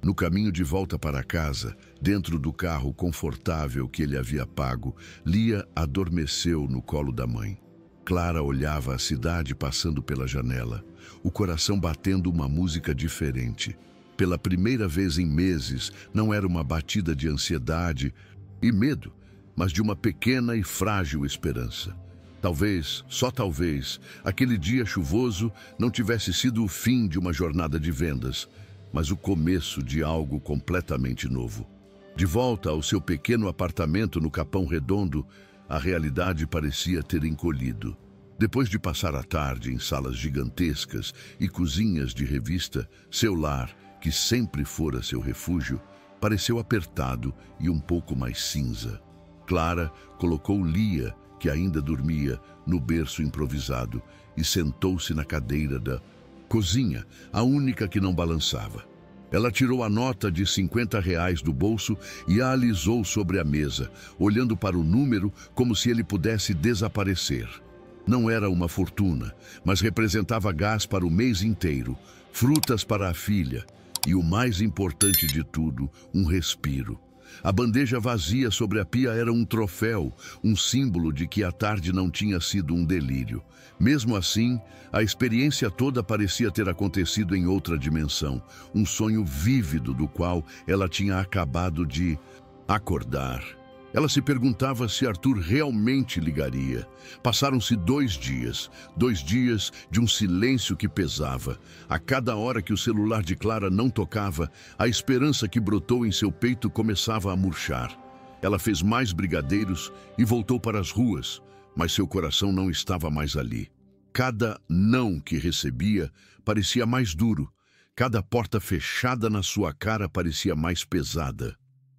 No caminho de volta para casa, dentro do carro confortável que ele havia pago, Lia adormeceu no colo da mãe. Clara olhava a cidade passando pela janela, o coração batendo uma música diferente. Pela primeira vez em meses, não era uma batida de ansiedade e medo, mas de uma pequena e frágil esperança. Talvez, só talvez, aquele dia chuvoso não tivesse sido o fim de uma jornada de vendas, mas o começo de algo completamente novo. De volta ao seu pequeno apartamento no Capão Redondo, a realidade parecia ter encolhido. Depois de passar a tarde em salas gigantescas e cozinhas de revista, seu lar, que sempre fora seu refúgio, pareceu apertado e um pouco mais cinza. Clara colocou Lia, que ainda dormia, no berço improvisado e sentou-se na cadeira da cozinha, a única que não balançava. Ela tirou a nota de R$ 50 do bolso e a alisou sobre a mesa, olhando para o número como se ele pudesse desaparecer. Não era uma fortuna, mas representava gás para o mês inteiro, frutas para a filha e, o mais importante de tudo, um respiro. A bandeja vazia sobre a pia era um troféu, um símbolo de que a tarde não tinha sido um delírio. Mesmo assim, a experiência toda parecia ter acontecido em outra dimensão, um sonho vívido do qual ela tinha acabado de acordar. Ela se perguntava se Arthur realmente ligaria. Passaram-se 2 dias, 2 dias de um silêncio que pesava. A cada hora que o celular de Clara não tocava, a esperança que brotou em seu peito começava a murchar. Ela fez mais brigadeiros e voltou para as ruas, mas seu coração não estava mais ali. Cada não que recebia parecia mais duro. Cada porta fechada na sua cara parecia mais pesada.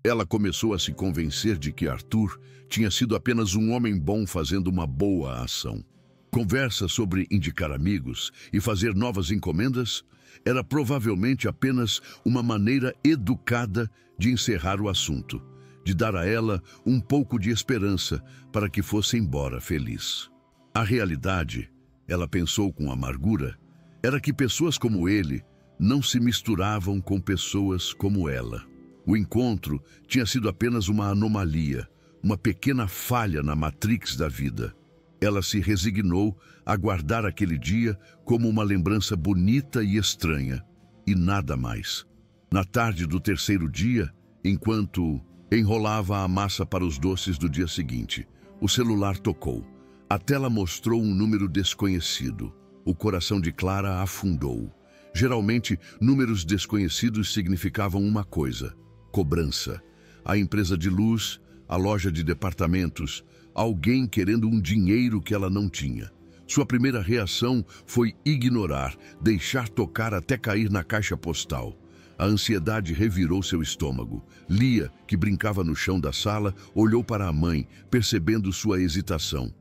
Ela começou a se convencer de que Arthur tinha sido apenas um homem bom fazendo uma boa ação. Conversa sobre indicar amigos e fazer novas encomendas era provavelmente apenas uma maneira educada de encerrar o assunto, de dar a ela um pouco de esperança para que fosse embora feliz. A realidade, ela pensou com amargura, era que pessoas como ele não se misturavam com pessoas como ela. O encontro tinha sido apenas uma anomalia, uma pequena falha na matrix da vida. Ela se resignou a guardar aquele dia como uma lembrança bonita e estranha, e nada mais. Na tarde do 3º dia, enquanto enrolava a massa para os doces do dia seguinte, o celular tocou. A tela mostrou um número desconhecido. O coração de Clara afundou. Geralmente, números desconhecidos significavam uma coisa: cobrança. A empresa de luz, a loja de departamentos, alguém querendo um dinheiro que ela não tinha. Sua primeira reação foi ignorar, deixar tocar até cair na caixa postal. A ansiedade revirou seu estômago. Lia, que brincava no chão da sala, olhou para a mãe, percebendo sua hesitação.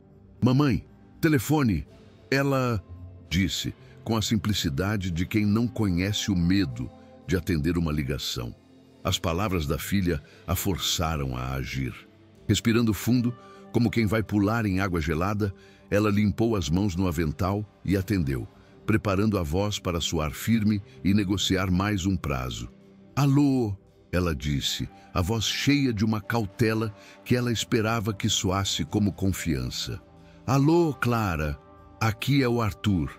"Mamãe, telefone!" Ela disse, com a simplicidade de quem não conhece o medo de atender uma ligação. As palavras da filha a forçaram a agir. Respirando fundo, como quem vai pular em água gelada, ela limpou as mãos no avental e atendeu, preparando a voz para soar firme e negociar mais um prazo. "Alô?" ela disse, a voz cheia de uma cautela que ela esperava que soasse como confiança. "Alô, Clara, aqui é o Arthur."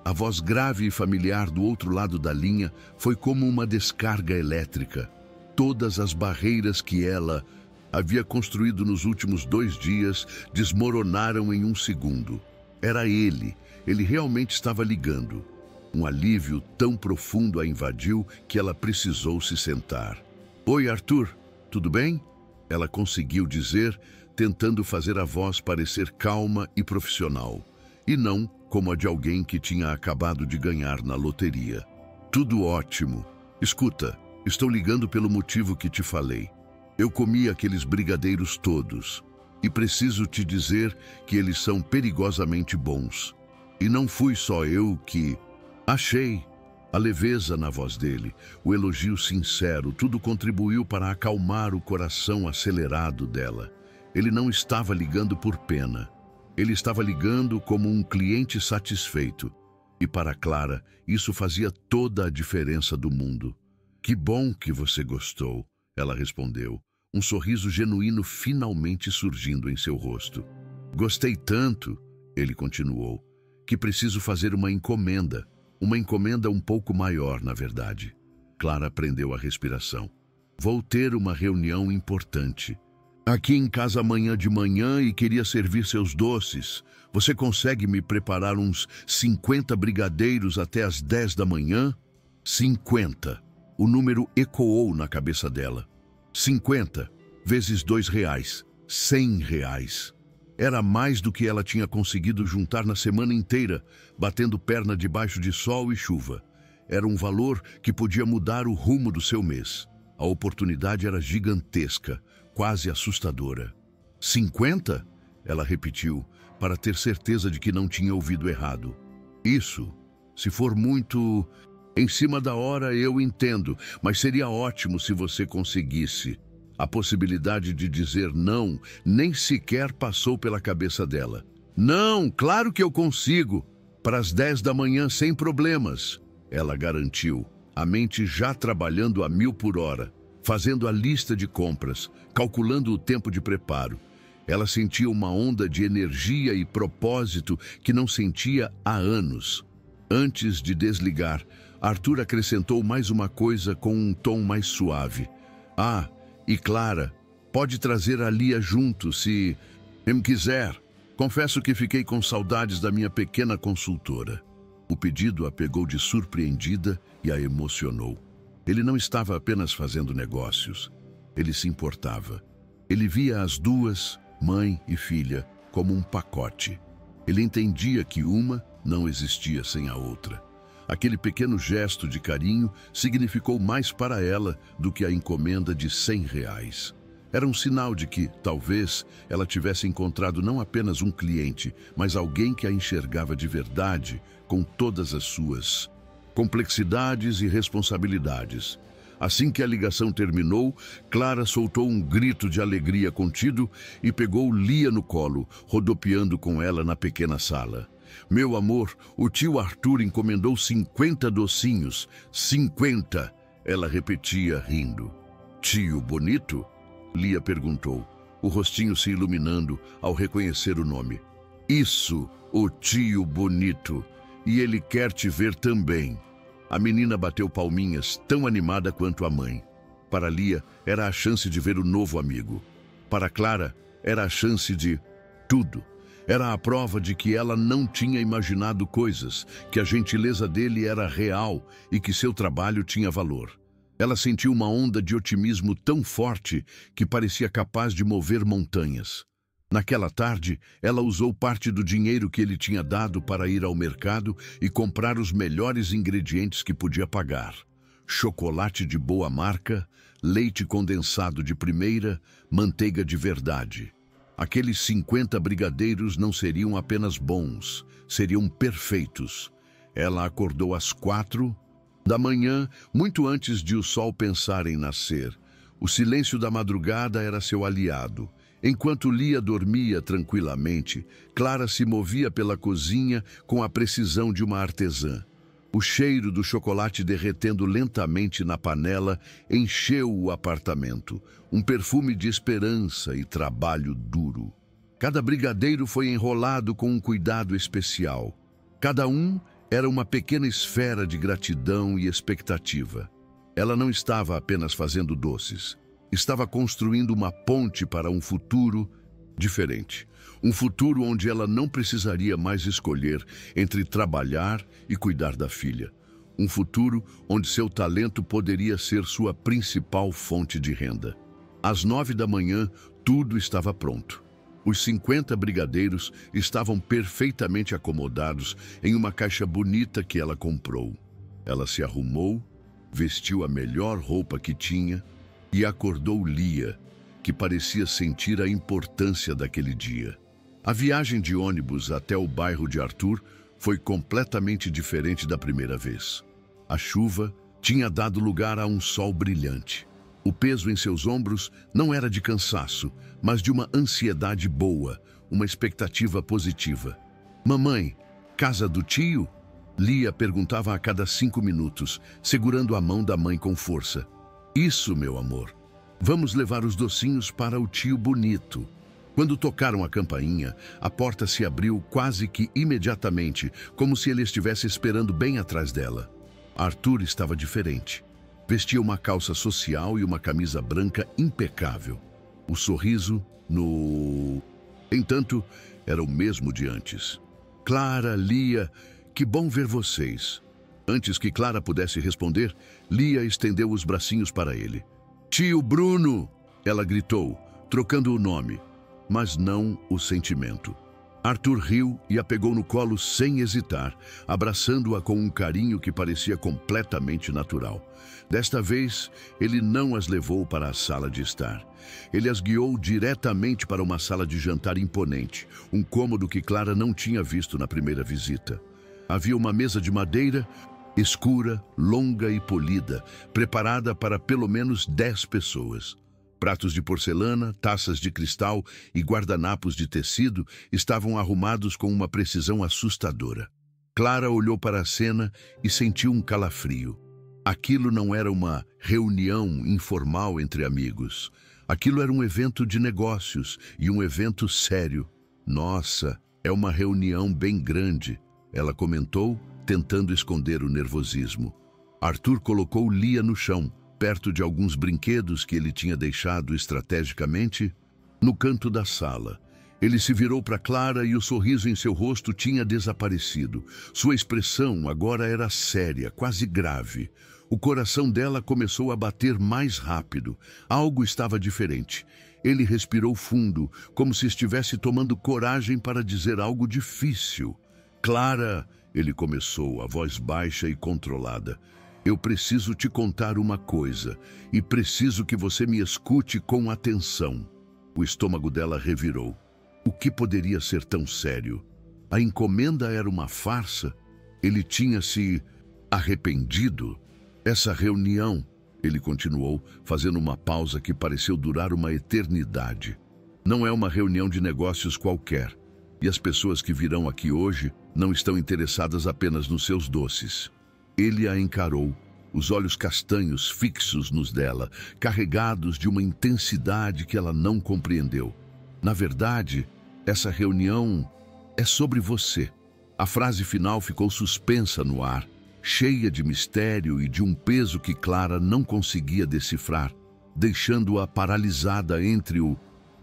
A voz grave e familiar do outro lado da linha foi como uma descarga elétrica. Todas as barreiras que ela havia construído nos últimos 2 dias desmoronaram em um segundo. Era ele realmente estava ligando. Um alívio tão profundo a invadiu que ela precisou se sentar. "Oi, Arthur, tudo bem?" Ela conseguiu dizer, tentando fazer a voz parecer calma e profissional, e não como a de alguém que tinha acabado de ganhar na loteria. "Tudo ótimo. Escuta, estou ligando pelo motivo que te falei. Eu comi aqueles brigadeiros todos, e preciso te dizer que eles são perigosamente bons. E não fui só eu que... Achei." A leveza na voz dele, o elogio sincero, tudo contribuiu para acalmar o coração acelerado dela. Ele não estava ligando por pena. Ele estava ligando como um cliente satisfeito. E para Clara, isso fazia toda a diferença do mundo. "Que bom que você gostou," ela respondeu, um sorriso genuíno finalmente surgindo em seu rosto. "Gostei tanto," ele continuou, "que preciso fazer uma encomenda um pouco maior, na verdade." Clara prendeu a respiração. "Vou ter uma reunião importante aqui em casa amanhã de manhã e queria servir seus doces. Você consegue me preparar uns 50 brigadeiros até às 10 da manhã?" 50. O número ecoou na cabeça dela. 50 vezes R$2. R$100. Era mais do que ela tinha conseguido juntar na semana inteira, batendo perna debaixo de sol e chuva. Era um valor que podia mudar o rumo do seu mês. A oportunidade era gigantesca, quase assustadora. 50? Ela repetiu, para ter certeza de que não tinha ouvido errado. "Isso, se for muito em cima da hora, eu entendo, mas seria ótimo se você conseguisse." A possibilidade de dizer não nem sequer passou pela cabeça dela. "Não, claro que eu consigo. Para as 10 da manhã sem problemas," ela garantiu, a mente já trabalhando a 1000 por hora, fazendo a lista de compras, calculando o tempo de preparo. Ela sentia uma onda de energia e propósito que não sentia há anos. Antes de desligar, Arthur acrescentou mais uma coisa com um tom mais suave. "Ah, e Clara, pode trazer a Lia junto, se quiser. Confesso que fiquei com saudades da minha pequena consultora." O pedido a pegou de surpreendida e a emocionou. Ele não estava apenas fazendo negócios. Ele se importava. Ele via as duas, mãe e filha, como um pacote. Ele entendia que uma não existia sem a outra. Aquele pequeno gesto de carinho significou mais para ela do que a encomenda de R$100. Era um sinal de que, talvez, ela tivesse encontrado não apenas um cliente, mas alguém que a enxergava de verdade, com todas as suas complexidades e responsabilidades. Assim que a ligação terminou, Clara soltou um grito de alegria contido e pegou Lia no colo, rodopiando com ela na pequena sala. "Meu amor, o tio Arthur encomendou 50 docinhos. 50, ela repetia, rindo. "Tio bonito?" Lia perguntou, o rostinho se iluminando ao reconhecer o nome. "Isso, o tio bonito. E ele quer te ver também." A menina bateu palminhas, tão animada quanto a mãe. Para Lia, era a chance de ver o novo amigo. Para Clara, era a chance de tudo. Era a prova de que ela não tinha imaginado coisas, que a gentileza dele era real e que seu trabalho tinha valor. Ela sentiu uma onda de otimismo tão forte que parecia capaz de mover montanhas. Naquela tarde, ela usou parte do dinheiro que ele tinha dado para ir ao mercado e comprar os melhores ingredientes que podia pagar. Chocolate de boa marca, leite condensado de primeira, manteiga de verdade. Aqueles 50 brigadeiros não seriam apenas bons, seriam perfeitos. Ela acordou às 4 da manhã, muito antes de o sol pensar em nascer. O silêncio da madrugada era seu aliado. Enquanto Lia dormia tranquilamente, Clara se movia pela cozinha com a precisão de uma artesã. O cheiro do chocolate derretendo lentamente na panela encheu o apartamento, um perfume de esperança e trabalho duro. Cada brigadeiro foi enrolado com um cuidado especial. Cada um era uma pequena esfera de gratidão e expectativa. Ela não estava apenas fazendo doces. Estava construindo uma ponte para um futuro diferente. Um futuro onde ela não precisaria mais escolher entre trabalhar e cuidar da filha. Um futuro onde seu talento poderia ser sua principal fonte de renda. Às 9 da manhã, tudo estava pronto. Os 50 brigadeiros estavam perfeitamente acomodados em uma caixa bonita que ela comprou. Ela se arrumou, vestiu a melhor roupa que tinha e acordou Lia, que parecia sentir a importância daquele dia. A viagem de ônibus até o bairro de Arthur foi completamente diferente da primeira vez. A chuva tinha dado lugar a um sol brilhante. O peso em seus ombros não era de cansaço, mas de uma ansiedade boa, uma expectativa positiva. Mamãe, casa do tio? Lia perguntava a cada 5 minutos, segurando a mão da mãe com força. Isso, meu amor. Vamos levar os docinhos para o tio bonito. Quando tocaram a campainha, a porta se abriu quase que imediatamente, como se ele estivesse esperando bem atrás dela. Arthur estava diferente. Vestia uma calça social e uma camisa branca impecável. O sorriso Entanto, era o mesmo de antes. Clara, Lia, que bom ver vocês. Antes que Clara pudesse responder, Lia estendeu os bracinhos para ele. Tio Bruno! Ela gritou, trocando o nome, mas não o sentimento. Arthur riu e a pegou no colo sem hesitar, abraçando-a com um carinho que parecia completamente natural. Desta vez, ele não as levou para a sala de estar. Ele as guiou diretamente para uma sala de jantar imponente, um cômodo que Clara não tinha visto na primeira visita. Havia uma mesa de madeira, escura, longa e polida, preparada para pelo menos 10 pessoas. Pratos de porcelana, taças de cristal e guardanapos de tecido estavam arrumados com uma precisão assustadora. Clara olhou para a cena e sentiu um calafrio. Aquilo não era uma reunião informal entre amigos. Aquilo era um evento de negócios e um evento sério. Nossa, é uma reunião bem grande, ela comentou, tentando esconder o nervosismo. Arthur colocou Lia no chão, perto de alguns brinquedos que ele tinha deixado estrategicamente no canto da sala. Ele se virou para Clara e o sorriso em seu rosto tinha desaparecido. Sua expressão agora era séria, quase grave. O coração dela começou a bater mais rápido. Algo estava diferente. Ele respirou fundo, como se estivesse tomando coragem para dizer algo difícil. Clara, ele começou, a voz baixa e controlada. Eu preciso te contar uma coisa, e preciso que você me escute com atenção. O estômago dela revirou. O que poderia ser tão sério? A encomenda era uma farsa? Ele tinha se arrependido? Essa reunião, ele continuou, fazendo uma pausa que pareceu durar uma eternidade. Não é uma reunião de negócios qualquer. E as pessoas que virão aqui hoje não estão interessadas apenas nos seus doces. Ele a encarou, os olhos castanhos fixos nos dela, carregados de uma intensidade que ela não compreendeu. Na verdade, essa reunião é sobre você. A frase final ficou suspensa no ar, cheia de mistério e de um peso que Clara não conseguia decifrar, deixando-a paralisada entre o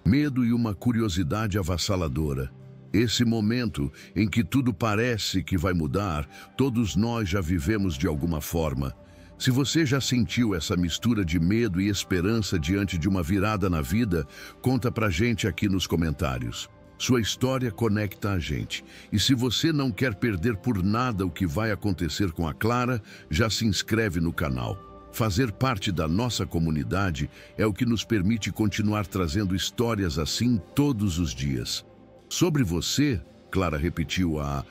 medo e uma curiosidade avassaladora. Esse momento em que tudo parece que vai mudar, todos nós já vivemos de alguma forma. Se você já sentiu essa mistura de medo e esperança diante de uma virada na vida, conta pra gente aqui nos comentários. Sua história conecta a gente. E se você não quer perder por nada o que vai acontecer com a Clara, já se inscreve no canal. Fazer parte da nossa comunidade é o que nos permite continuar trazendo histórias assim todos os dias. Sobre você, Clara repetiu a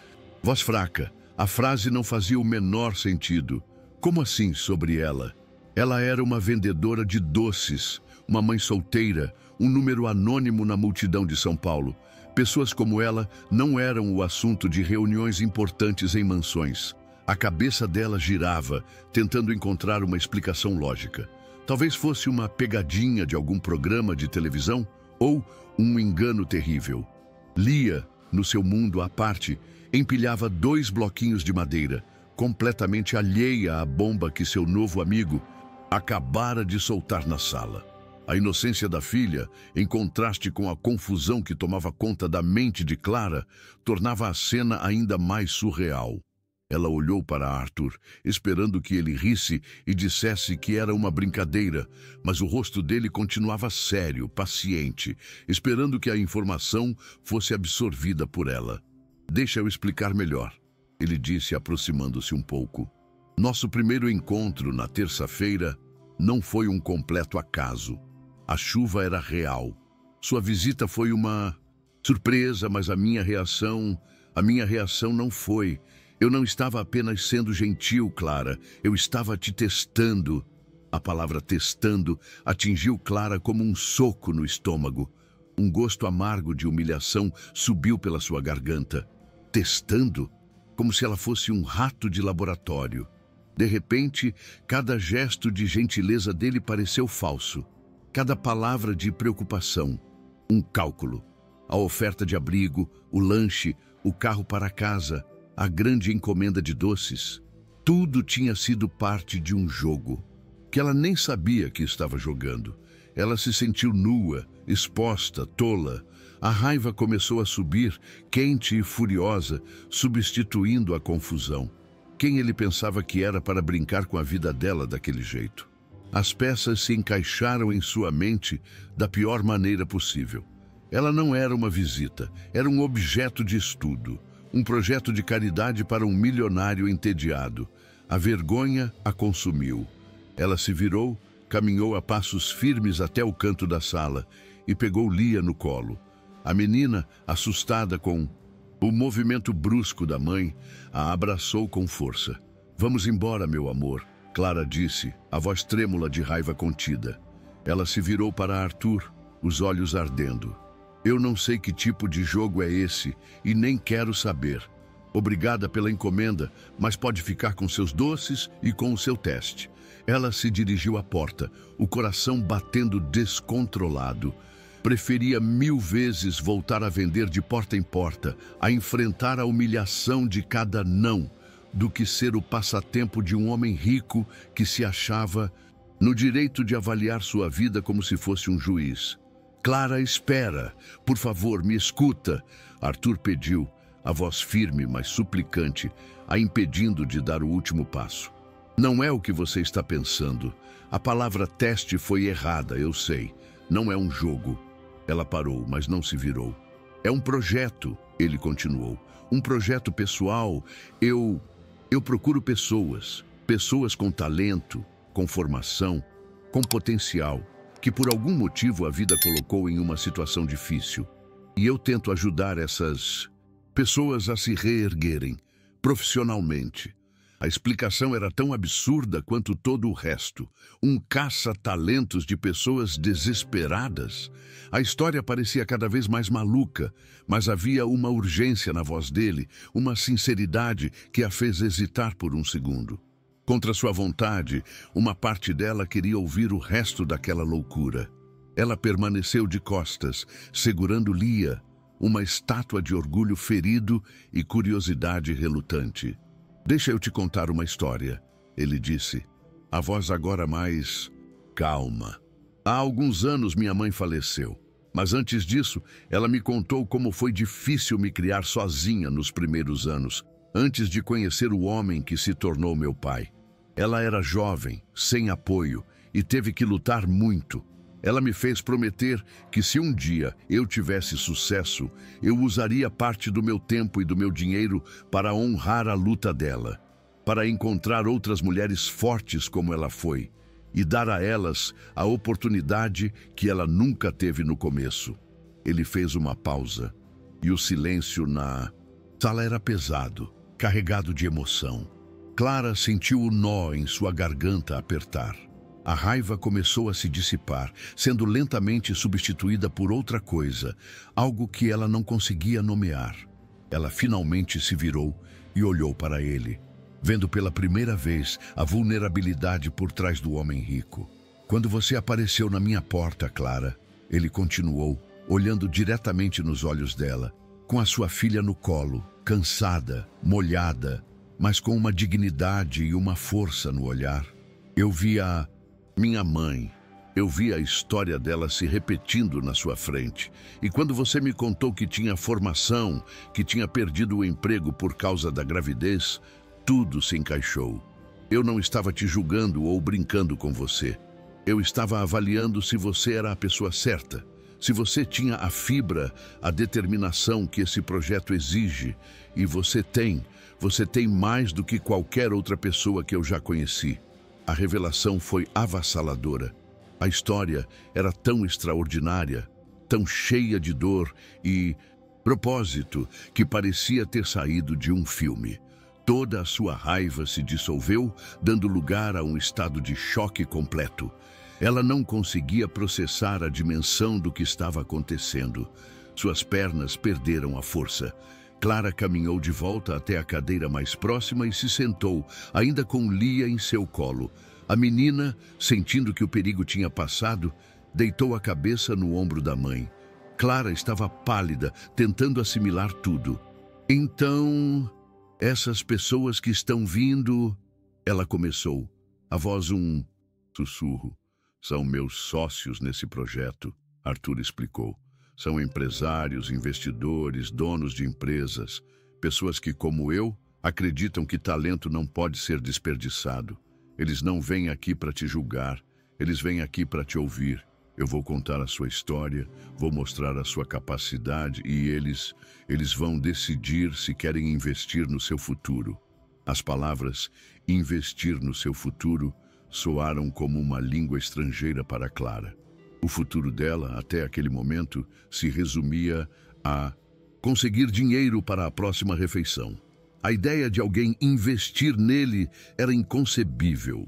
voz fraca. A frase não fazia o menor sentido. Como assim sobre ela? Ela era uma vendedora de doces, uma mãe solteira, um número anônimo na multidão de São Paulo. Pessoas como ela não eram o assunto de reuniões importantes em mansões. A cabeça dela girava, tentando encontrar uma explicação lógica. Talvez fosse uma pegadinha de algum programa de televisão ou um engano terrível. Lia, no seu mundo à parte, empilhava 2 bloquinhos de madeira, completamente alheia à bomba que seu novo amigo acabara de soltar na sala. A inocência da filha, em contraste com a confusão que tomava conta da mente de Clara, tornava a cena ainda mais surreal. Ela olhou para Arthur, esperando que ele risse e dissesse que era uma brincadeira, mas o rosto dele continuava sério, paciente, esperando que a informação fosse absorvida por ela. "Deixa eu explicar melhor", ele disse, aproximando-se um pouco. "Nosso primeiro encontro na terça-feira não foi um completo acaso. A chuva era real. Sua visita foi uma surpresa, mas a minha reação não foi. Eu não estava apenas sendo gentil, Clara. Eu estava te testando." A palavra testando atingiu Clara como um soco no estômago. Um gosto amargo de humilhação subiu pela sua garganta. Testando? Como se ela fosse um rato de laboratório. De repente, cada gesto de gentileza dele pareceu falso. Cada palavra de preocupação, um cálculo. A oferta de abrigo, o lanche, o carro para casa, a grande encomenda de doces. Tudo tinha sido parte de um jogo, que ela nem sabia que estava jogando. Ela se sentiu nua, exposta, tola. A raiva começou a subir, quente e furiosa, substituindo a confusão. Quem ele pensava que era para brincar com a vida dela daquele jeito? As peças se encaixaram em sua mente da pior maneira possível. Ela não era uma visita, era um objeto de estudo, um projeto de caridade para um milionário entediado. A vergonha a consumiu. Ela se virou, caminhou a passos firmes até o canto da sala e pegou Lia no colo. A menina, assustada com o movimento brusco da mãe, a abraçou com força. "Vamos embora, meu amor", Clara disse, a voz trêmula de raiva contida. Ela se virou para Arthur, os olhos ardendo. "Eu não sei que tipo de jogo é esse e nem quero saber. Obrigada pela encomenda, mas pode ficar com seus doces e com o seu teste." Ela se dirigiu à porta, o coração batendo descontrolado. Preferia 1000 vezes voltar a vender de porta em porta, a enfrentar a humilhação de cada não, do que ser o passatempo de um homem rico que se achava no direito de avaliar sua vida como se fosse um juiz. "Clara, espera. Por favor, me escuta", Arthur pediu, a voz firme, mas suplicante, a impedindo de dar o último passo. "Não é o que você está pensando. A palavra teste foi errada, eu sei. Não é um jogo." Ela parou, mas não se virou. "É um projeto", ele continuou. "Um projeto pessoal. Eu procuro pessoas com talento, com formação, com potencial, que por algum motivo a vida colocou em uma situação difícil. E eu tento ajudar essas pessoas a se reerguerem, profissionalmente." A explicação era tão absurda quanto todo o resto. Um caça-talentos de pessoas desesperadas. A história parecia cada vez mais maluca, mas havia uma urgência na voz dele, uma sinceridade que a fez hesitar por um segundo. Contra sua vontade, uma parte dela queria ouvir o resto daquela loucura. Ela permaneceu de costas, segurando Lia, uma estátua de orgulho ferido e curiosidade relutante. "Deixa eu te contar uma história", ele disse, a voz agora mais calma. "Há alguns anos minha mãe faleceu. Mas antes disso, ela me contou como foi difícil me criar sozinha nos primeiros anos, antes de conhecer o homem que se tornou meu pai. Ela era jovem, sem apoio, e teve que lutar muito. Ela me fez prometer que se um dia eu tivesse sucesso, eu usaria parte do meu tempo e do meu dinheiro para honrar a luta dela, para encontrar outras mulheres fortes como ela foi, e dar a elas a oportunidade que ela nunca teve no começo. Ele fez uma pausa, e o silêncio na sala era pesado, carregado de emoção. Clara sentiu o nó em sua garganta apertar. A raiva começou a se dissipar, sendo lentamente substituída por outra coisa, algo que ela não conseguia nomear. Ela finalmente se virou e olhou para ele, vendo pela primeira vez a vulnerabilidade por trás do homem rico. Quando você apareceu na minha porta, Clara, ele continuou, olhando diretamente nos olhos dela, com a sua filha no colo, cansada, molhada, mas com uma dignidade e uma força no olhar. Eu vi a minha mãe. Eu vi a história dela se repetindo na sua frente. E quando você me contou que tinha formação, que tinha perdido o emprego por causa da gravidez, tudo se encaixou. Eu não estava te julgando ou brincando com você. Eu estava avaliando se você era a pessoa certa, se você tinha a fibra, a determinação que esse projeto exige. E você tem mais do que qualquer outra pessoa que eu já conheci. A revelação foi avassaladora. A história era tão extraordinária, tão cheia de dor e propósito, que parecia ter saído de um filme. Toda a sua raiva se dissolveu, dando lugar a um estado de choque completo. Ela não conseguia processar a dimensão do que estava acontecendo. Suas pernas perderam a força. Clara caminhou de volta até a cadeira mais próxima e se sentou, ainda com Lia em seu colo. A menina, sentindo que o perigo tinha passado, deitou a cabeça no ombro da mãe. Clara estava pálida, tentando assimilar tudo. Então, essas pessoas que estão vindo... Ela começou, a voz um sussurro. São meus sócios nesse projeto, Arthur explicou. São empresários, investidores, donos de empresas, pessoas que, como eu, acreditam que talento não pode ser desperdiçado. Eles não vêm aqui para te julgar, eles vêm aqui para te ouvir. Eu vou contar a sua história, vou mostrar a sua capacidade e eles vão decidir se querem investir no seu futuro. As palavras investir no seu futuro soaram como uma língua estrangeira para Clara. O futuro dela, até aquele momento, se resumia a conseguir dinheiro para a próxima refeição. A ideia de alguém investir nele era inconcebível.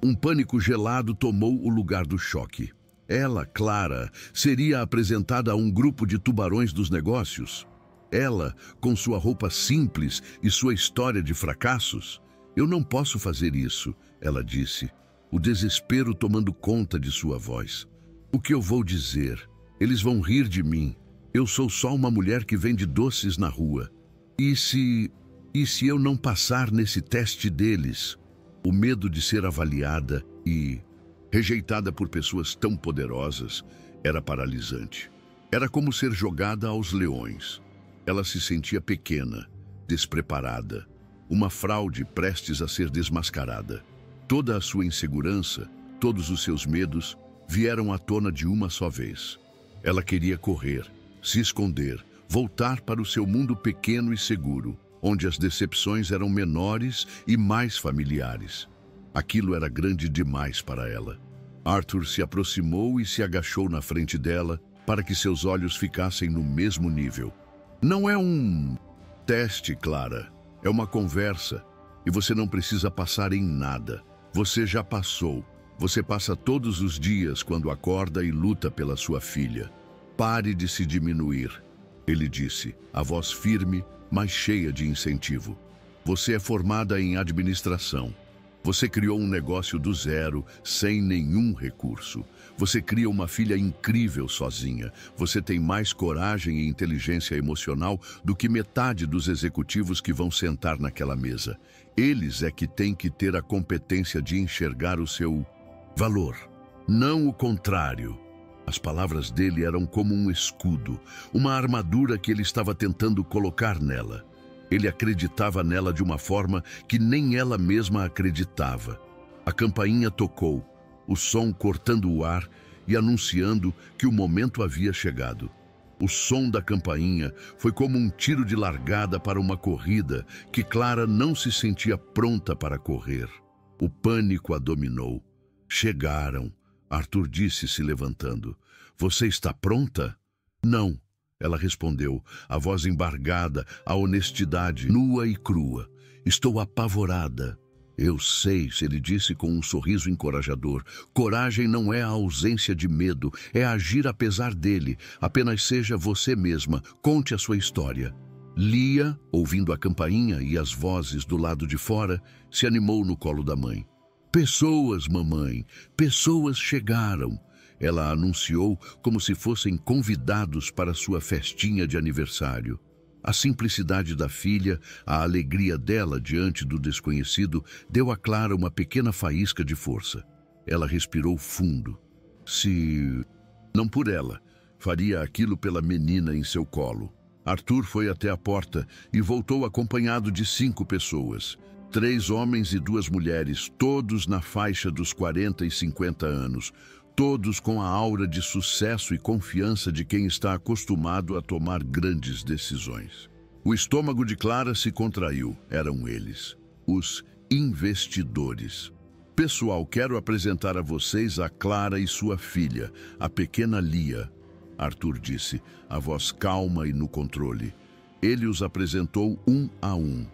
Um pânico gelado tomou o lugar do choque. Ela, Clara, seria apresentada a um grupo de tubarões dos negócios. Ela, com sua roupa simples e sua história de fracassos. Eu não posso fazer isso, ela disse, o desespero tomando conta de sua voz. O que eu vou dizer? Eles vão rir de mim. Eu sou só uma mulher que vende doces na rua. E se eu não passar nesse teste deles? O medo de ser avaliada e rejeitada por pessoas tão poderosas era paralisante. Era como ser jogada aos leões. Ela se sentia pequena, despreparada, uma fraude prestes a ser desmascarada. Toda a sua insegurança, todos os seus medos, vieram à tona de uma só vez. Ela queria correr, se esconder, voltar para o seu mundo pequeno e seguro, onde as decepções eram menores e mais familiares. Aquilo era grande demais para ela. Arthur se aproximou e se agachou na frente dela para que seus olhos ficassem no mesmo nível. Não é um teste, Clara. É uma conversa. E você não precisa passar em nada. Você já passou. Você passa todos os dias quando acorda e luta pela sua filha. Pare de se diminuir, ele disse, a voz firme, mas cheia de incentivo. Você é formada em administração. Você criou um negócio do zero, sem nenhum recurso. Você cria uma filha incrível sozinha. Você tem mais coragem e inteligência emocional do que metade dos executivos que vão sentar naquela mesa. Eles é que têm que ter a competência de enxergar o seu valor, não o contrário. As palavras dele eram como um escudo, uma armadura que ele estava tentando colocar nela. Ele acreditava nela de uma forma que nem ela mesma acreditava. A campainha tocou, o som cortando o ar e anunciando que o momento havia chegado. O som da campainha foi como um tiro de largada para uma corrida que Clara não se sentia pronta para correr. O pânico a dominou. Chegaram, Arthur disse, se levantando. Você está pronta? Não, ela respondeu, a voz embargada, a honestidade nua e crua. Estou apavorada. Eu sei, ele disse com um sorriso encorajador. Coragem não é a ausência de medo, é agir apesar dele. Apenas seja você mesma, conte a sua história. Lia, ouvindo a campainha e as vozes do lado de fora, se animou no colo da mãe. Pessoas, mamãe, pessoas chegaram. Ela anunciou como se fossem convidados para sua festinha de aniversário. A simplicidade da filha, a alegria dela diante do desconhecido, deu a Clara uma pequena faísca de força. Ela respirou fundo. Se não por ela, faria aquilo pela menina em seu colo. Arthur foi até a porta e voltou acompanhado de 5 pessoas. 3 homens e 2 mulheres, todos na faixa dos 40 e 50 anos. Todos com a aura de sucesso e confiança de quem está acostumado a tomar grandes decisões. O estômago de Clara se contraiu. Eram eles, os investidores. Pessoal, quero apresentar a vocês a Clara e sua filha, a pequena Lia, Arthur disse, a voz calma e no controle. Ele os apresentou um a um.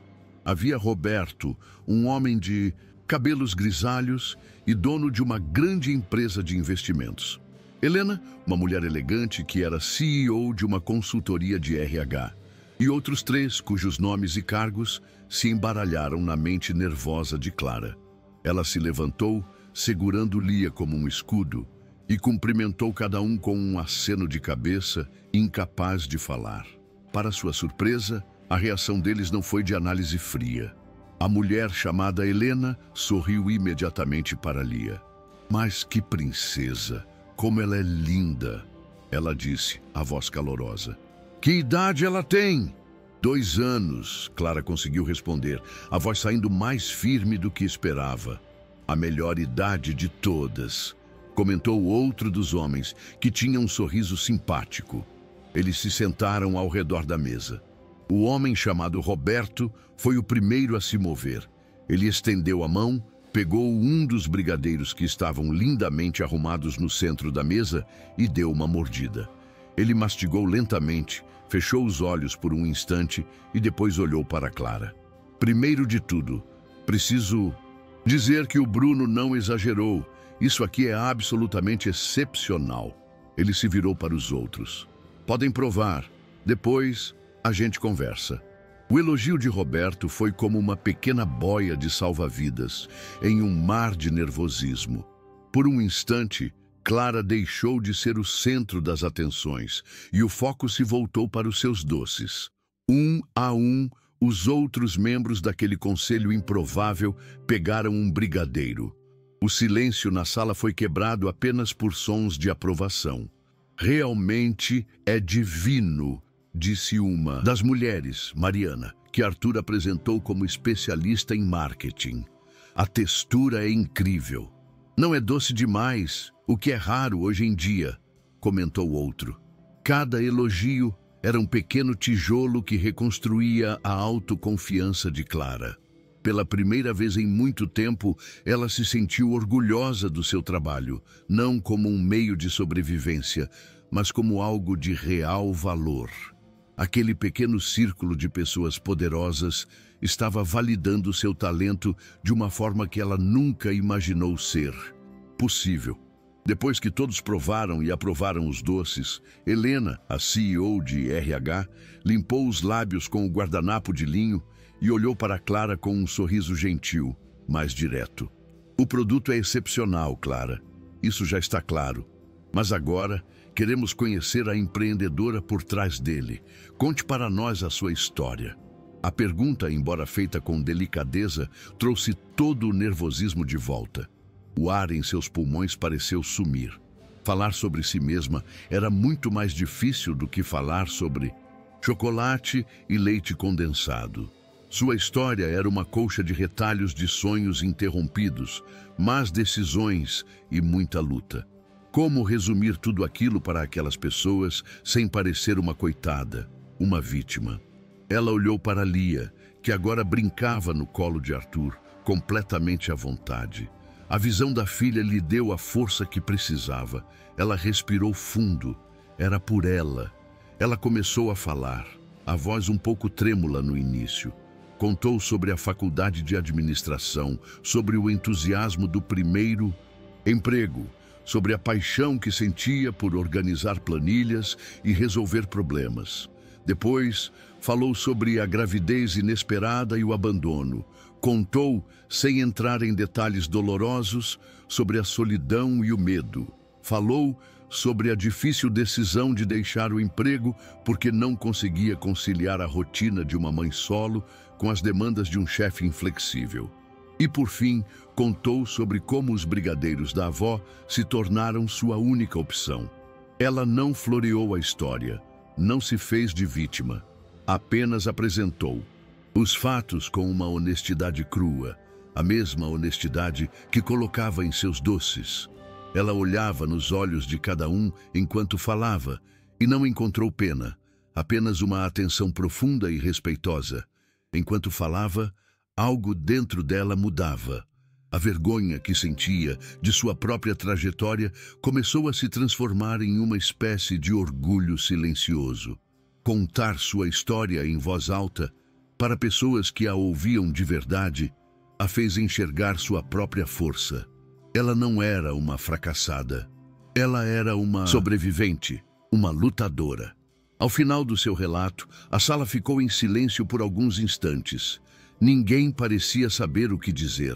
Havia Roberto, um homem de cabelos grisalhos e dono de uma grande empresa de investimentos. Helena, uma mulher elegante que era CEO de uma consultoria de RH. E outros 3, cujos nomes e cargos se embaralharam na mente nervosa de Clara. Ela se levantou, segurando Lia como um escudo, e cumprimentou cada um com um aceno de cabeça, incapaz de falar. Para sua surpresa, a reação deles não foi de análise fria. A mulher chamada Helena sorriu imediatamente para Lia. Mas que princesa! Como ela é linda! Ela disse, a voz calorosa. Que idade ela tem? 2 anos, Clara conseguiu responder, a voz saindo mais firme do que esperava. A melhor idade de todas, comentou outro dos homens, que tinha um sorriso simpático. Eles se sentaram ao redor da mesa. O homem chamado Roberto foi o primeiro a se mover. Ele estendeu a mão, pegou um dos brigadeiros que estavam lindamente arrumados no centro da mesa e deu uma mordida. Ele mastigou lentamente, fechou os olhos por um instante e depois olhou para Clara. Primeiro de tudo, preciso dizer que o Bruno não exagerou. Isso aqui é absolutamente excepcional. Ele se virou para os outros. Podem provar. Depois a gente conversa. O elogio de Roberto foi como uma pequena boia de salva-vidas em um mar de nervosismo. Por um instante, Clara deixou de ser o centro das atenções e o foco se voltou para os seus doces. Um a um, os outros membros daquele conselho improvável pegaram um brigadeiro. O silêncio na sala foi quebrado apenas por sons de aprovação. Realmente é divino, disse uma das mulheres, Mariana, que Arthur apresentou como especialista em marketing. A textura é incrível. Não é doce demais, o que é raro hoje em dia, comentou outro. Cada elogio era um pequeno tijolo que reconstruía a autoconfiança de Clara. Pela primeira vez em muito tempo, ela se sentiu orgulhosa do seu trabalho, não como um meio de sobrevivência, mas como algo de real valor. Aquele pequeno círculo de pessoas poderosas estava validando seu talento de uma forma que ela nunca imaginou ser possível. Depois que todos provaram e aprovaram os doces, Helena, a CEO de RH, limpou os lábios com o guardanapo de linho e olhou para Clara com um sorriso gentil, mas direto. O produto é excepcional, Clara. Isso já está claro. Mas agora queremos conhecer a empreendedora por trás dele. Conte para nós a sua história. A pergunta, embora feita com delicadeza, trouxe todo o nervosismo de volta. O ar em seus pulmões pareceu sumir. Falar sobre si mesma era muito mais difícil do que falar sobre chocolate e leite condensado. Sua história era uma colcha de retalhos de sonhos interrompidos, más decisões e muita luta. Como resumir tudo aquilo para aquelas pessoas sem parecer uma coitada, uma vítima? Ela olhou para Lia, que agora brincava no colo de Arthur, completamente à vontade. A visão da filha lhe deu a força que precisava. Ela respirou fundo. Era por ela. Ela começou a falar, a voz um pouco trêmula no início. Contou sobre a faculdade de administração, sobre o entusiasmo do primeiro emprego, sobre a paixão que sentia por organizar planilhas e resolver problemas. Depois, falou sobre a gravidez inesperada e o abandono. Contou, sem entrar em detalhes dolorosos, sobre a solidão e o medo. Falou sobre a difícil decisão de deixar o emprego porque não conseguia conciliar a rotina de uma mãe solo com as demandas de um chefe inflexível. E, por fim, contou sobre como os brigadeiros da avó se tornaram sua única opção. Ela não floreou a história, não se fez de vítima, apenas apresentou os fatos com uma honestidade crua, a mesma honestidade que colocava em seus doces. Ela olhava nos olhos de cada um enquanto falava e não encontrou pena, apenas uma atenção profunda e respeitosa. Enquanto falava, algo dentro dela mudava. A vergonha que sentia de sua própria trajetória começou a se transformar em uma espécie de orgulho silencioso. Contar sua história em voz alta, para pessoas que a ouviam de verdade, a fez enxergar sua própria força. Ela não era uma fracassada. Ela era uma sobrevivente, uma lutadora. Ao final do seu relato, a sala ficou em silêncio por alguns instantes. Ninguém parecia saber o que dizer.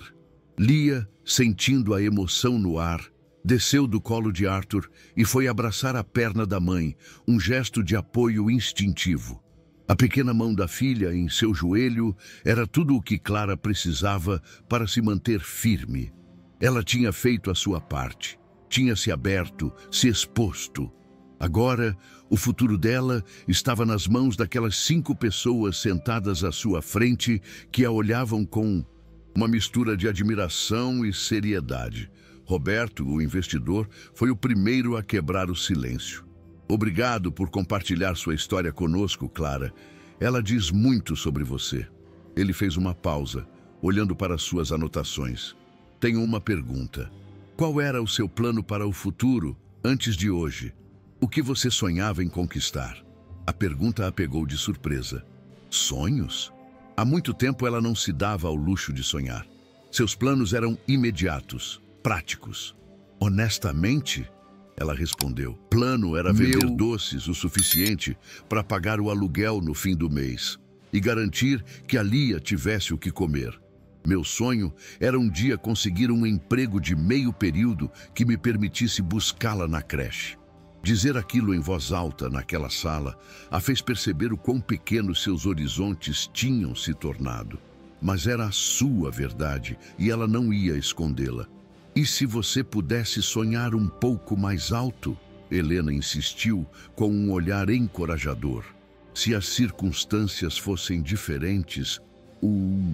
Lia, sentindo a emoção no ar, desceu do colo de Arthur e foi abraçar a perna da mãe, um gesto de apoio instintivo. A pequena mão da filha em seu joelho era tudo o que Clara precisava para se manter firme. Ela tinha feito a sua parte, tinha se aberto, se exposto. Agora, o futuro dela estava nas mãos daquelas 5 pessoas sentadas à sua frente que a olhavam com uma mistura de admiração e seriedade. Roberto, o investidor, foi o primeiro a quebrar o silêncio. Obrigado por compartilhar sua história conosco, Clara. Ela diz muito sobre você. Ele fez uma pausa, olhando para suas anotações. Tenho uma pergunta. Qual era o seu plano para o futuro, antes de hoje? O que você sonhava em conquistar? A pergunta a pegou de surpresa. Sonhos? Há muito tempo ela não se dava ao luxo de sonhar. Seus planos eram imediatos, práticos. Honestamente, ela respondeu. Plano era vender doces o suficiente para pagar o aluguel no fim do mês e garantir que a Lia tivesse o que comer. Meu sonho era um dia conseguir um emprego de meio período que me permitisse buscá-la na creche. Dizer aquilo em voz alta naquela sala a fez perceber o quão pequenos seus horizontes tinham se tornado. Mas era a sua verdade e ela não ia escondê-la. E se você pudesse sonhar um pouco mais alto? Helena insistiu com um olhar encorajador. Se as circunstâncias fossem diferentes, o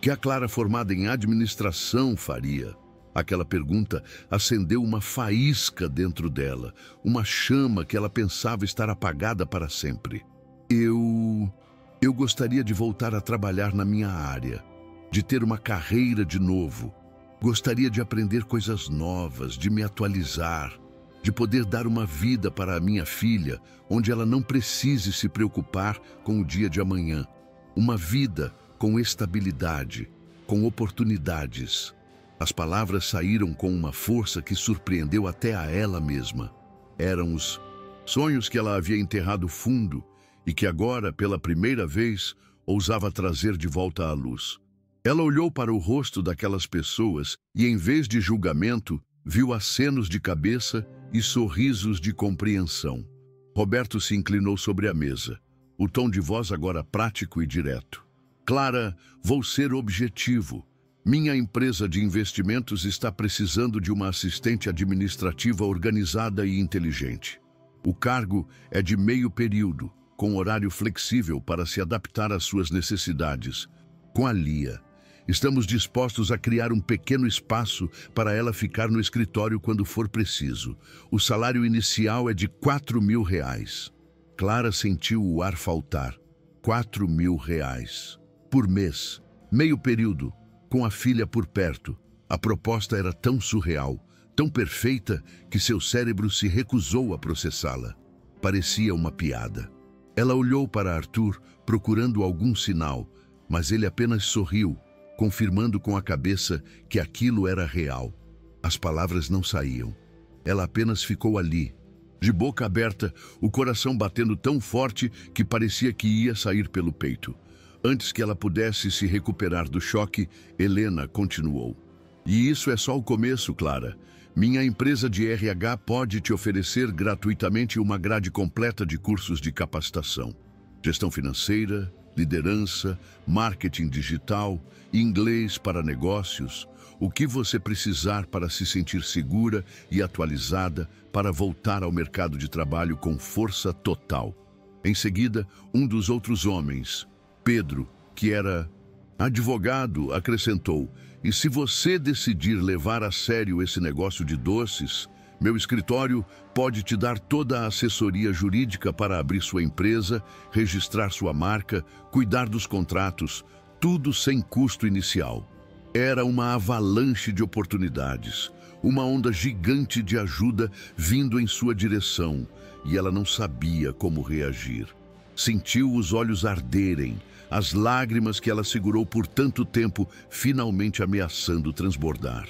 que a Clara, formada em administração, faria? Aquela pergunta acendeu uma faísca dentro dela, uma chama que ela pensava estar apagada para sempre. Eu gostaria de voltar a trabalhar na minha área, de ter uma carreira de novo. Gostaria de aprender coisas novas, de me atualizar, de poder dar uma vida para a minha filha, onde ela não precise se preocupar com o dia de amanhã. Uma vida com estabilidade, com oportunidades. As palavras saíram com uma força que surpreendeu até a ela mesma. Eram os sonhos que ela havia enterrado fundo e que agora, pela primeira vez, ousava trazer de volta à luz. Ela olhou para o rosto daquelas pessoas e, em vez de julgamento, viu acenos de cabeça e sorrisos de compreensão. Roberto se inclinou sobre a mesa, o tom de voz agora prático e direto. Clara, vou ser objetivo. Minha empresa de investimentos está precisando de uma assistente administrativa organizada e inteligente. O cargo é de meio período, com horário flexível para se adaptar às suas necessidades. Com a Lia, estamos dispostos a criar um pequeno espaço para ela ficar no escritório quando for preciso. O salário inicial é de R$ 4.000. Clara sentiu o ar faltar. R$ 4.000 por mês, meio período, com a filha por perto. A proposta era tão surreal, tão perfeita, que seu cérebro se recusou a processá-la. Parecia uma piada. Ela olhou para Arthur, procurando algum sinal, mas ele apenas sorriu, confirmando com a cabeça que aquilo era real. As palavras não saíam. Ela apenas ficou ali, de boca aberta, o coração batendo tão forte que parecia que ia sair pelo peito. Antes que ela pudesse se recuperar do choque, Helena continuou. E isso é só o começo, Clara. Minha empresa de RH pode te oferecer gratuitamente uma grade completa de cursos de capacitação. Gestão financeira, liderança, marketing digital, inglês para negócios, o que você precisar para se sentir segura e atualizada para voltar ao mercado de trabalho com força total. Em seguida, um dos outros homens, Pedro, que era advogado, acrescentou: e se você decidir levar a sério esse negócio de doces, meu escritório pode te dar toda a assessoria jurídica para abrir sua empresa, registrar sua marca, cuidar dos contratos, tudo sem custo inicial. Era uma avalanche de oportunidades, uma onda gigante de ajuda vindo em sua direção, e ela não sabia como reagir. Sentiu os olhos arderem, as lágrimas que ela segurou por tanto tempo finalmente ameaçando transbordar.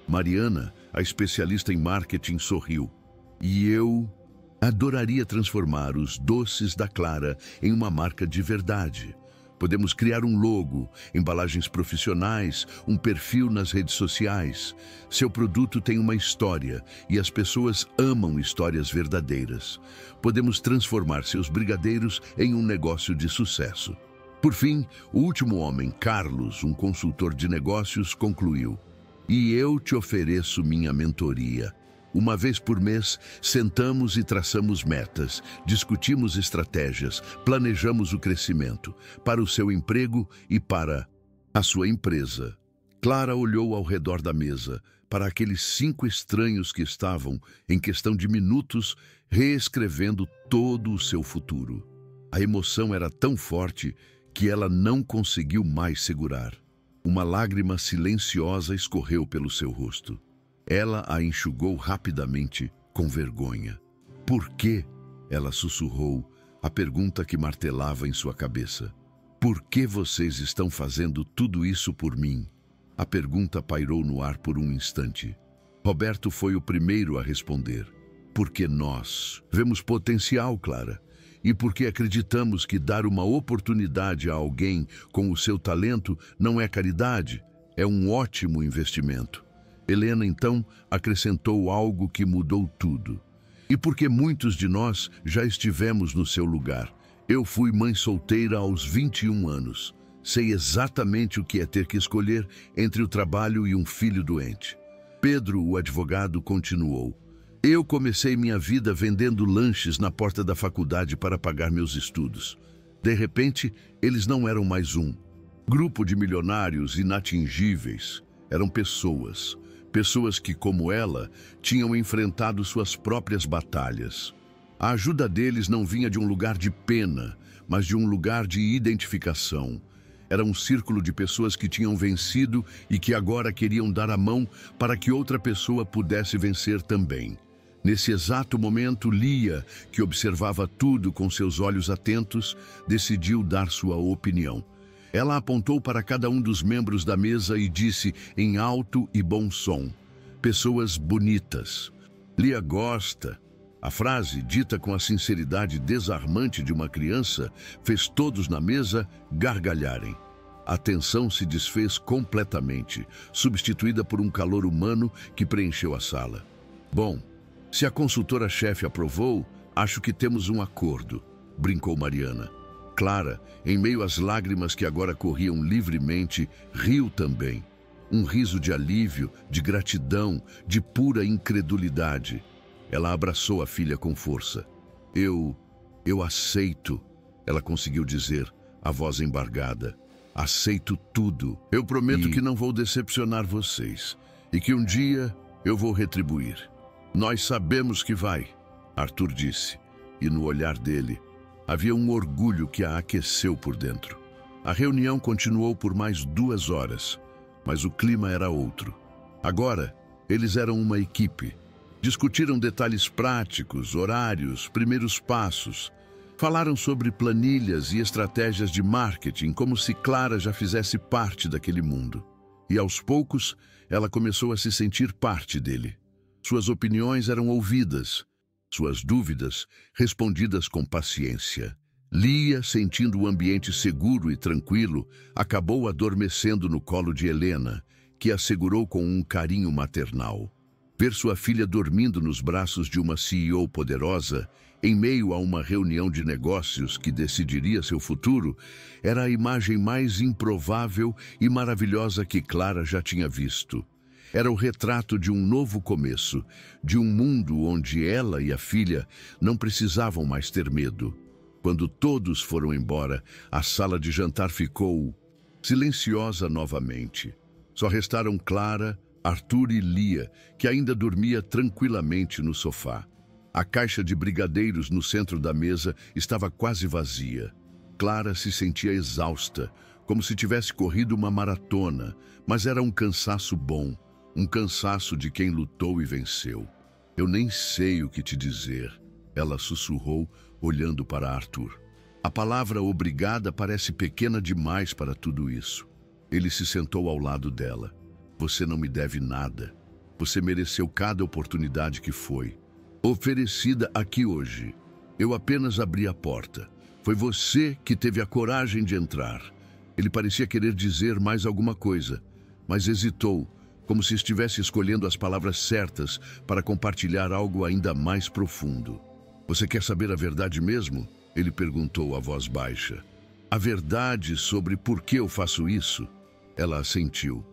Mariana, a especialista em marketing, sorriu. E eu adoraria transformar os doces da Clara em uma marca de verdade. Podemos criar um logo, embalagens profissionais, um perfil nas redes sociais. Seu produto tem uma história e as pessoas amam histórias verdadeiras. Podemos transformar seus brigadeiros em um negócio de sucesso. Por fim, o último homem, Carlos, um consultor de negócios, concluiu: e eu te ofereço minha mentoria. Uma vez por mês, sentamos e traçamos metas, discutimos estratégias, planejamos o crescimento para o seu emprego e para a sua empresa. Clara olhou ao redor da mesa, para aqueles 5 estranhos que estavam, em questão de minutos, reescrevendo todo o seu futuro. A emoção era tão forte que ela não conseguiu mais segurar. Uma lágrima silenciosa escorreu pelo seu rosto. Ela a enxugou rapidamente, com vergonha. Por quê? Ela sussurrou, a pergunta que martelava em sua cabeça. Por que vocês estão fazendo tudo isso por mim? A pergunta pairou no ar por um instante. Roberto foi o primeiro a responder. Porque nós vemos potencial, Clara. E porque acreditamos que dar uma oportunidade a alguém com o seu talento não é caridade, é um ótimo investimento. Helena, então, acrescentou algo que mudou tudo. E porque muitos de nós já estivemos no seu lugar. Eu fui mãe solteira aos 21 anos. Sei exatamente o que é ter que escolher entre o trabalho e um filho doente. Pedro, o advogado, continuou. Eu comecei minha vida vendendo lanches na porta da faculdade para pagar meus estudos. De repente, eles não eram mais um grupo de milionários inatingíveis. Eram pessoas. Pessoas que, como ela, tinham enfrentado suas próprias batalhas. A ajuda deles não vinha de um lugar de pena, mas de um lugar de identificação. Era um círculo de pessoas que tinham vencido e que agora queriam dar a mão para que outra pessoa pudesse vencer também. Nesse exato momento, Lia, que observava tudo com seus olhos atentos, decidiu dar sua opinião. Ela apontou para cada um dos membros da mesa e disse em alto e bom som: pessoas bonitas. Lia gosta. A frase, dita com a sinceridade desarmante de uma criança, fez todos na mesa gargalharem. A tensão se desfez completamente, substituída por um calor humano que preencheu a sala. Bom, se a consultora-chefe aprovou, acho que temos um acordo, brincou Mariana. Clara, em meio às lágrimas que agora corriam livremente, riu também. um riso de alívio, de gratidão, de pura incredulidade. Ela abraçou a filha com força. Eu aceito, ela conseguiu dizer, a voz embargada. Aceito tudo. Eu prometo que não vou decepcionar vocês e que um dia eu vou retribuir. Nós sabemos que vai, Arthur disse, e no olhar dele havia um orgulho que a aqueceu por dentro. A reunião continuou por mais 2 horas, mas o clima era outro. Agora, eles eram uma equipe. Discutiram detalhes práticos, horários, primeiros passos. Falaram sobre planilhas e estratégias de marketing, como se Clara já fizesse parte daquele mundo. E aos poucos, ela começou a se sentir parte dele. Suas opiniões eram ouvidas, suas dúvidas respondidas com paciência. Lia, sentindo o ambiente seguro e tranquilo, acabou adormecendo no colo de Helena, que a segurou com um carinho maternal. Ver sua filha dormindo nos braços de uma CEO poderosa, em meio a uma reunião de negócios que decidiria seu futuro, era a imagem mais improvável e maravilhosa que Clara já tinha visto. Era o retrato de um novo começo, de um mundo onde ela e a filha não precisavam mais ter medo. Quando todos foram embora, a sala de jantar ficou silenciosa novamente. Só restaram Clara, Arthur e Lia, que ainda dormia tranquilamente no sofá. A caixa de brigadeiros no centro da mesa estava quase vazia. Clara se sentia exausta, como se tivesse corrido uma maratona, mas era um cansaço bom, um cansaço de quem lutou e venceu. Eu nem sei o que te dizer, ela sussurrou, olhando para Arthur. A palavra obrigada parece pequena demais para tudo isso. Ele se sentou ao lado dela. Você não me deve nada. Você mereceu cada oportunidade que foi oferecida aqui hoje. Eu apenas abri a porta. Foi você que teve a coragem de entrar. Ele parecia querer dizer mais alguma coisa, mas hesitou, como se estivesse escolhendo as palavras certas para compartilhar algo ainda mais profundo. Você quer saber a verdade mesmo? Ele perguntou a voz baixa. A verdade sobre por que eu faço isso? Ela assentiu.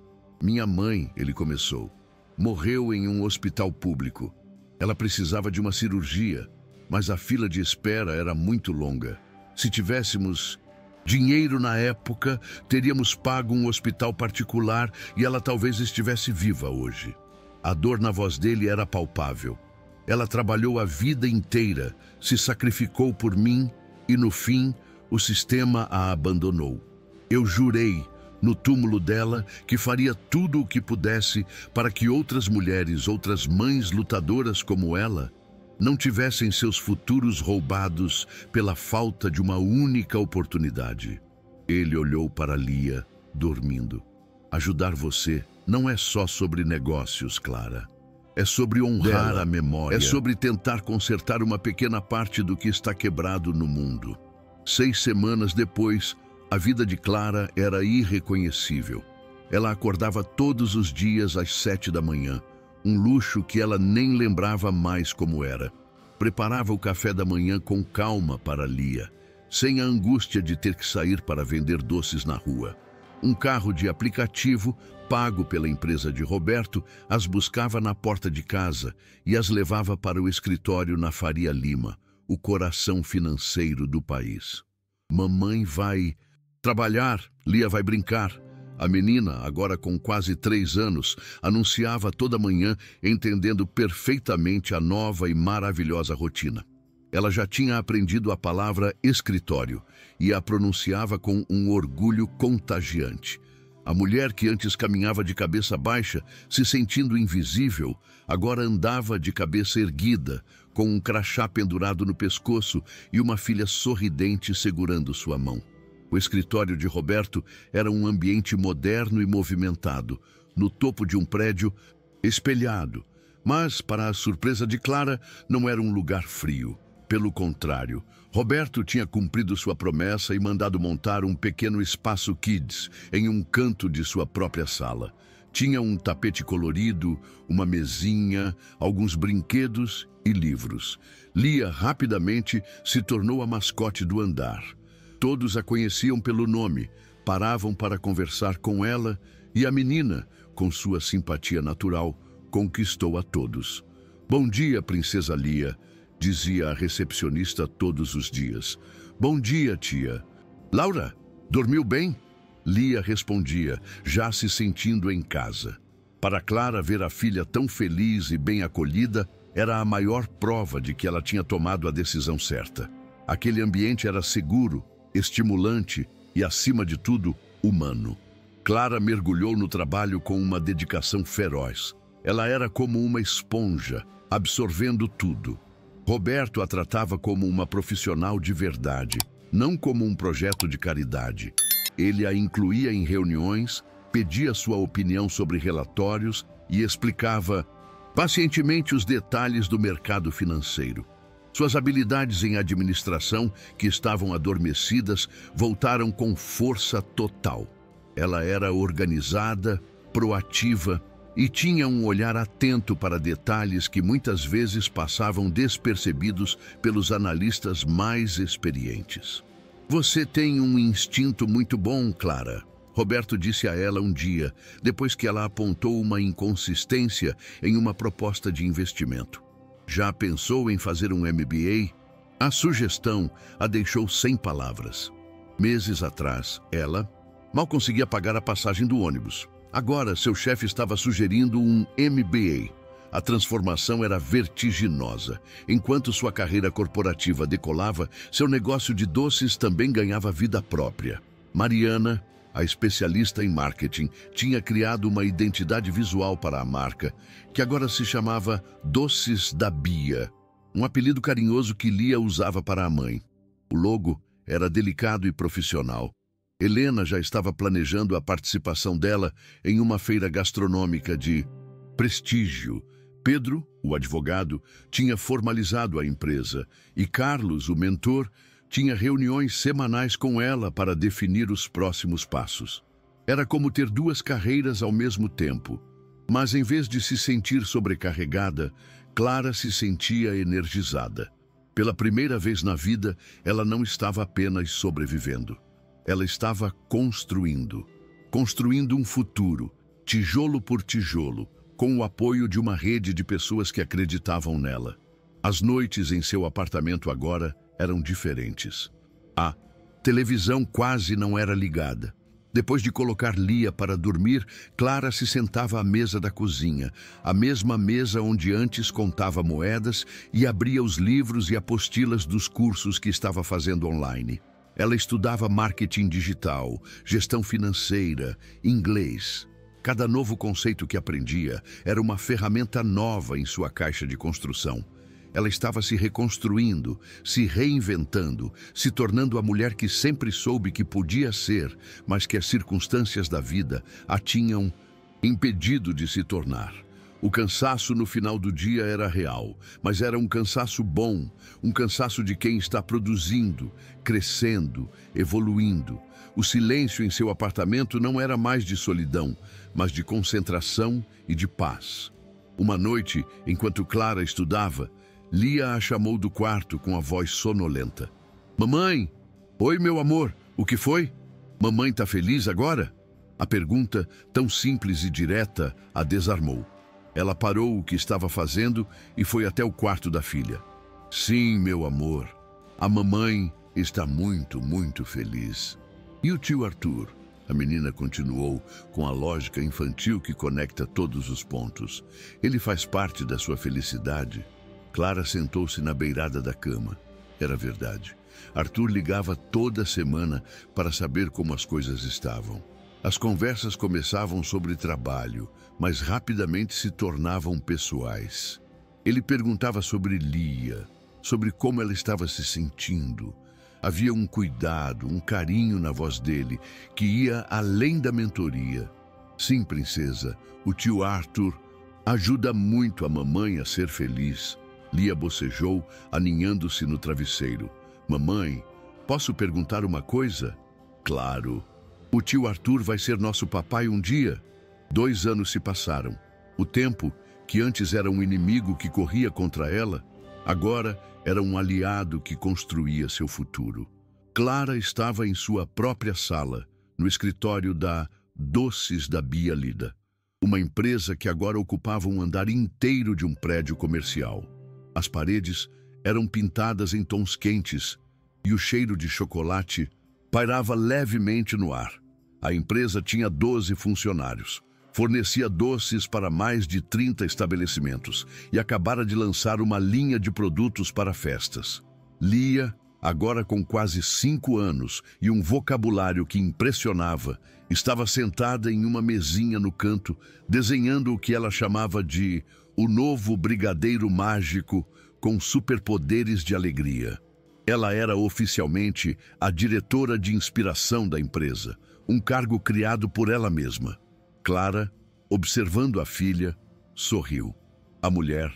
Minha mãe, ele começou, morreu em um hospital público. Ela precisava de uma cirurgia, mas a fila de espera era muito longa. Se tivéssemos dinheiro na época, teríamos pago um hospital particular e ela talvez estivesse viva hoje. A dor na voz dele era palpável. Ela trabalhou a vida inteira, se sacrificou por mim e, no fim, o sistema a abandonou. Eu jurei, no túmulo dela, que faria tudo o que pudesse para que outras mulheres, outras mães lutadoras como ela, não tivessem seus futuros roubados pela falta de uma única oportunidade. Ele olhou para Lia, dormindo. Ajudar você não é só sobre negócios, Clara. É sobre honrar a memória. É sobre tentar consertar uma pequena parte do que está quebrado no mundo. 6 semanas depois, a vida de Clara era irreconhecível. Ela acordava todos os dias às 7 da manhã, um luxo que ela nem lembrava mais como era. Preparava o café da manhã com calma para Lia, sem a angústia de ter que sair para vender doces na rua. Um carro de aplicativo, pago pela empresa de Roberto, as buscava na porta de casa e as levava para o escritório na Faria Lima, o coração financeiro do país. Mamãe vai trabalhar, Lia vai brincar. A menina, agora com quase 3 anos, anunciava toda manhã, entendendo perfeitamente a nova e maravilhosa rotina. Ela já tinha aprendido a palavra escritório e a pronunciava com um orgulho contagiante. A mulher que antes caminhava de cabeça baixa, se sentindo invisível, agora andava de cabeça erguida, com um crachá pendurado no pescoço e uma filha sorridente segurando sua mão. O escritório de Roberto era um ambiente moderno e movimentado, no topo de um prédio espelhado. Mas, para a surpresa de Clara, não era um lugar frio. Pelo contrário, Roberto tinha cumprido sua promessa e mandado montar um pequeno espaço kids em um canto de sua própria sala. Tinha um tapete colorido, uma mesinha, alguns brinquedos e livros. Lia rapidamente se tornou a mascote do andar. Todos a conheciam pelo nome, paravam para conversar com ela e a menina, com sua simpatia natural, conquistou a todos. "Bom dia, princesa Lia", dizia a recepcionista todos os dias. "Bom dia, tia." "Laura, dormiu bem?" Lia respondia, já se sentindo em casa. Para Clara, ver a filha tão feliz e bem acolhida era a maior prova de que ela tinha tomado a decisão certa. Aquele ambiente era seguro, estimulante e, acima de tudo, humano. Clara mergulhou no trabalho com uma dedicação feroz. Ela era como uma esponja, absorvendo tudo. Roberto a tratava como uma profissional de verdade, não como um projeto de caridade. Ele a incluía em reuniões, pedia sua opinião sobre relatórios e explicava pacientemente os detalhes do mercado financeiro. Suas habilidades em administração, que estavam adormecidas, voltaram com força total. Ela era organizada, proativa e tinha um olhar atento para detalhes que muitas vezes passavam despercebidos pelos analistas mais experientes. "Você tem um instinto muito bom, Clara", Roberto disse a ela um dia, depois que ela apontou uma inconsistência em uma proposta de investimento. "Já pensou em fazer um MBA?" A sugestão a deixou sem palavras. Meses atrás, ela mal conseguia pagar a passagem do ônibus. Agora, seu chefe estava sugerindo um MBA. A transformação era vertiginosa. Enquanto sua carreira corporativa decolava, seu negócio de doces também ganhava vida própria. Mariana, a especialista em marketing, tinha criado uma identidade visual para a marca, que agora se chamava Doces da Bia, um apelido carinhoso que Lia usava para a mãe. O logo era delicado e profissional. Helena já estava planejando a participação dela em uma feira gastronômica de prestígio. Pedro, o advogado, tinha formalizado a empresa e Carlos, o mentor, tinha reuniões semanais com ela para definir os próximos passos. Era como ter duas carreiras ao mesmo tempo. Mas em vez de se sentir sobrecarregada, Clara se sentia energizada. Pela primeira vez na vida, ela não estava apenas sobrevivendo. Ela estava construindo um futuro, tijolo por tijolo, com o apoio de uma rede de pessoas que acreditavam nela. As noites em seu apartamento agora eram diferentes. A televisão quase não era ligada. Depois de colocar Lia para dormir, Clara se sentava à mesa da cozinha, a mesma mesa onde antes contava moedas e abria os livros e apostilas dos cursos que estava fazendo online. Ela estudava marketing digital, gestão financeira, inglês. Cada novo conceito que aprendia era uma ferramenta nova em sua caixa de construção. Ela estava se reconstruindo, se reinventando, se tornando a mulher que sempre soube que podia ser, mas que as circunstâncias da vida a tinham impedido de se tornar. O cansaço no final do dia era real, mas era um cansaço bom, um cansaço de quem está produzindo, crescendo, evoluindo. O silêncio em seu apartamento não era mais de solidão, mas de concentração e de paz. Uma noite, enquanto Clara estudava, Lia a chamou do quarto com a voz sonolenta. "Mamãe! Oi, meu amor! O que foi? Mamãe tá feliz agora?" A pergunta, tão simples e direta, a desarmou. Ela parou o que estava fazendo e foi até o quarto da filha. "Sim, meu amor. A mamãe está muito, muito feliz." "E o tio Arthur?" A menina continuou com a lógica infantil que conecta todos os pontos. "Ele faz parte da sua felicidade." Clara sentou-se na beirada da cama. Era verdade. Arthur ligava toda semana para saber como as coisas estavam. As conversas começavam sobre trabalho, mas rapidamente se tornavam pessoais. Ele perguntava sobre Lia, sobre como ela estava se sentindo. Havia um cuidado, um carinho na voz dele, que ia além da mentoria. "Sim, princesa, o tio Arthur ajuda muito a mamãe a ser feliz." Lia bocejou, aninhando-se no travesseiro. "Mamãe, posso perguntar uma coisa?" "Claro." "O tio Arthur vai ser nosso papai um dia?" 2 anos se passaram. O tempo, que antes era um inimigo que corria contra ela, agora era um aliado que construía seu futuro. Clara estava em sua própria sala, no escritório da Doces da Bia Lida. Uma empresa que agora ocupava um andar inteiro de um prédio comercial. As paredes eram pintadas em tons quentes e o cheiro de chocolate pairava levemente no ar. A empresa tinha 12 funcionários, fornecia doces para mais de 30 estabelecimentos e acabara de lançar uma linha de produtos para festas. Lia, agora com quase 5 anos e um vocabulário que impressionava, estava sentada em uma mesinha no canto, desenhando o que ela chamava de o novo brigadeiro mágico com superpoderes de alegria. Ela era oficialmente a diretora de inspiração da empresa, um cargo criado por ela mesma. Clara, observando a filha, sorriu. A mulher,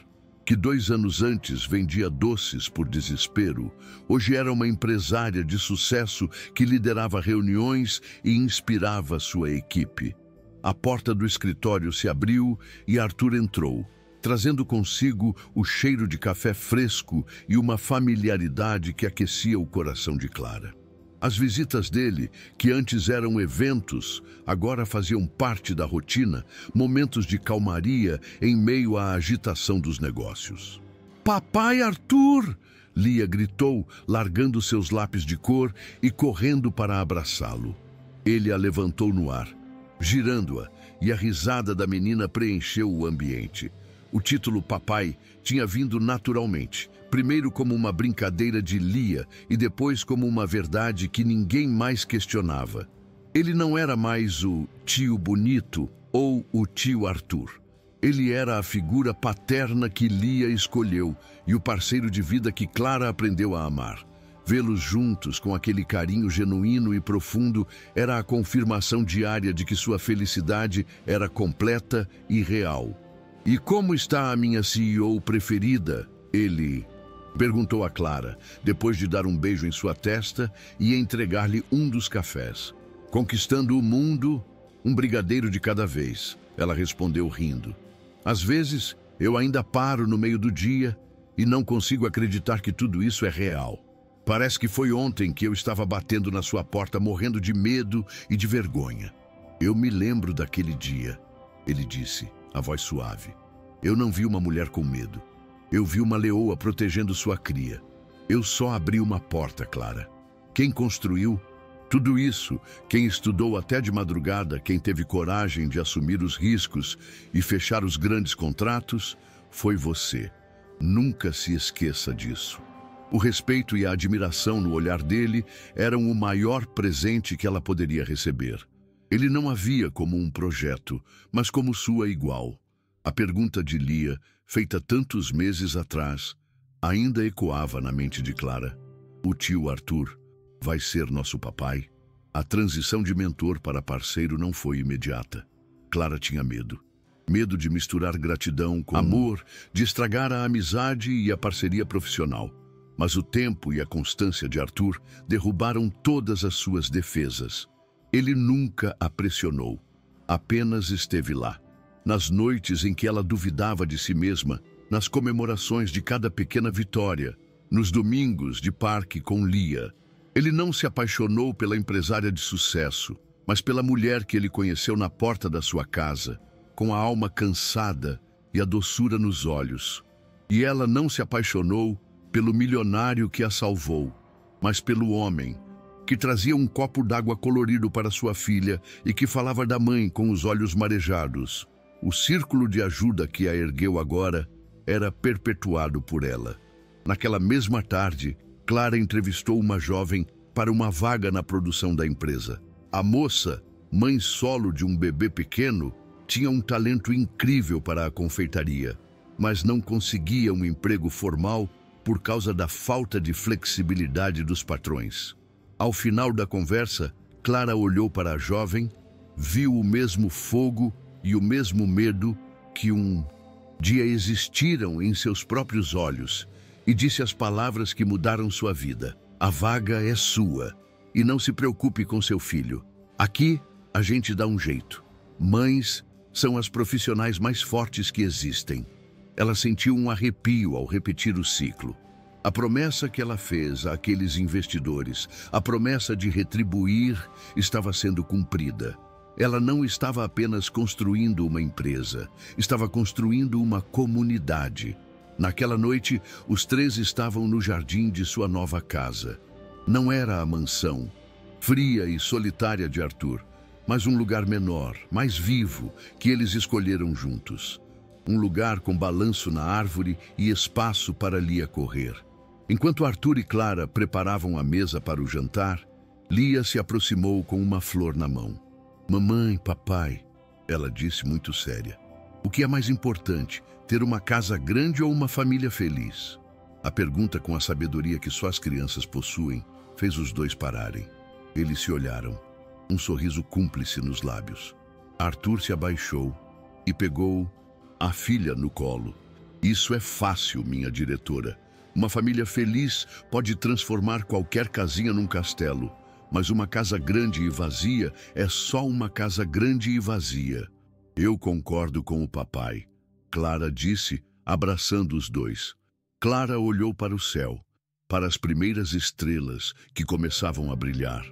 que 2 anos antes vendia doces por desespero, hoje era uma empresária de sucesso que liderava reuniões e inspirava sua equipe. A porta do escritório se abriu e Arthur entrou, trazendo consigo o cheiro de café fresco e uma familiaridade que aquecia o coração de Clara. As visitas dele, que antes eram eventos, agora faziam parte da rotina, momentos de calmaria em meio à agitação dos negócios. "Papai Arthur!" Lia gritou, largando seus lápis de cor e correndo para abraçá-lo. Ele a levantou no ar, girando-a, e a risada da menina preencheu o ambiente. O título Papai tinha vindo naturalmente, primeiro como uma brincadeira de Lia e depois como uma verdade que ninguém mais questionava. Ele não era mais o tio bonito ou o tio Arthur. Ele era a figura paterna que Lia escolheu e o parceiro de vida que Clara aprendeu a amar. Vê-los juntos com aquele carinho genuíno e profundo era a confirmação diária de que sua felicidade era completa e real. "E como está a minha CEO preferida?" ele perguntou a Clara, depois de dar um beijo em sua testa e entregar-lhe um dos cafés. "Conquistando o mundo, um brigadeiro de cada vez", ela respondeu rindo. "Às vezes, eu ainda paro no meio do dia e não consigo acreditar que tudo isso é real. Parece que foi ontem que eu estava batendo na sua porta morrendo de medo e de vergonha." "Eu me lembro daquele dia", ele disse, a voz suave. "Eu não vi uma mulher com medo. Eu vi uma leoa protegendo sua cria. Eu só abri uma porta, Clara. Quem construiu tudo isso, quem estudou até de madrugada, quem teve coragem de assumir os riscos e fechar os grandes contratos, foi você. Nunca se esqueça disso." O respeito e a admiração no olhar dele eram o maior presente que ela poderia receber. Ele não a via como um projeto, mas como sua igual. A pergunta de Lia, feita tantos meses atrás, ainda ecoava na mente de Clara. O tio Arthur vai ser nosso papai? A transição de mentor para parceiro não foi imediata. Clara tinha medo. Medo de misturar gratidão com amor, de estragar a amizade e a parceria profissional. Mas o tempo e a constância de Arthur derrubaram todas as suas defesas. Ele nunca a pressionou, apenas esteve lá. Nas noites em que ela duvidava de si mesma, nas comemorações de cada pequena vitória, nos domingos de parque com Lia. Ele não se apaixonou pela empresária de sucesso, mas pela mulher que ele conheceu na porta da sua casa, com a alma cansada e a doçura nos olhos. E ela não se apaixonou pelo milionário que a salvou, mas pelo homem que trazia um copo d'água colorido para sua filha e que falava da mãe com os olhos marejados. O círculo de ajuda que a ergueu agora era perpetuado por ela. Naquela mesma tarde, Clara entrevistou uma jovem para uma vaga na produção da empresa. A moça, mãe solo de um bebê pequeno, tinha um talento incrível para a confeitaria, mas não conseguia um emprego formal por causa da falta de flexibilidade dos patrões. Ao final da conversa, Clara olhou para a jovem, viu o mesmo fogo e o mesmo medo que um dia existiram em seus próprios olhos e disse as palavras que mudaram sua vida. "A vaga é sua e não se preocupe com seu filho. Aqui a gente dá um jeito. Mães são as profissionais mais fortes que existem." Ela sentiu um arrepio ao repetir o ciclo. A promessa que ela fez àqueles investidores, a promessa de retribuir, estava sendo cumprida. Ela não estava apenas construindo uma empresa, estava construindo uma comunidade. Naquela noite, os três estavam no jardim de sua nova casa. Não era a mansão, fria e solitária de Arthur, mas um lugar menor, mais vivo, que eles escolheram juntos. Um lugar com balanço na árvore e espaço para Lia correr. Enquanto Arthur e Clara preparavam a mesa para o jantar, Lia se aproximou com uma flor na mão. "Mamãe, papai", ela disse muito séria. "O que é mais importante, ter uma casa grande ou uma família feliz?" A pergunta, com a sabedoria que só as crianças possuem, fez os dois pararem. Eles se olharam, um sorriso cúmplice nos lábios. Arthur se abaixou e pegou a filha no colo. "Isso é fácil, minha diretora. Uma família feliz pode transformar qualquer casinha num castelo, mas uma casa grande e vazia é só uma casa grande e vazia." "Eu concordo com o papai", Clara disse, abraçando os dois. Clara olhou para o céu, para as primeiras estrelas que começavam a brilhar.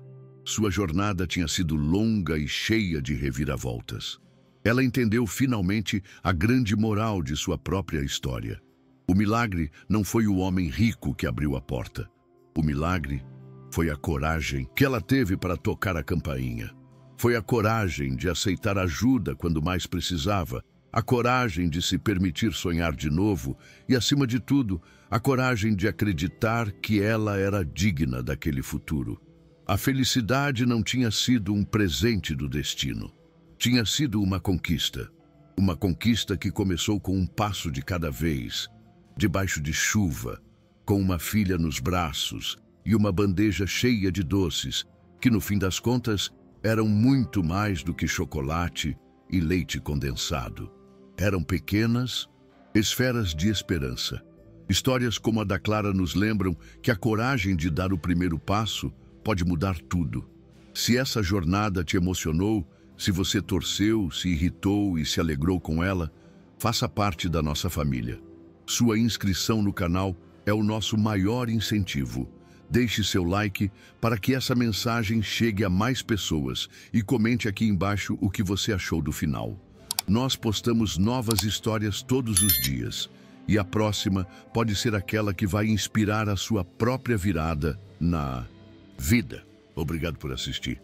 Sua jornada tinha sido longa e cheia de reviravoltas. Ela entendeu finalmente a grande moral de sua própria história. O milagre não foi o homem rico que abriu a porta. O milagre foi a coragem que ela teve para tocar a campainha. Foi a coragem de aceitar ajuda quando mais precisava, a coragem de se permitir sonhar de novo e, acima de tudo, a coragem de acreditar que ela era digna daquele futuro. A felicidade não tinha sido um presente do destino. Tinha sido uma conquista. Uma conquista que começou com um passo de cada vez, debaixo de chuva, com uma filha nos braços e uma bandeja cheia de doces, que no fim das contas eram muito mais do que chocolate e leite condensado. Eram pequenas esferas de esperança. Histórias como a da Clara nos lembram que a coragem de dar o primeiro passo pode mudar tudo. Se essa jornada te emocionou, se você torceu, se irritou e se alegrou com ela, faça parte da nossa família. Sua inscrição no canal é o nosso maior incentivo. Deixe seu like para que essa mensagem chegue a mais pessoas e comente aqui embaixo o que você achou do final. Nós postamos novas histórias todos os dias e a próxima pode ser aquela que vai inspirar a sua própria virada na vida. Obrigado por assistir.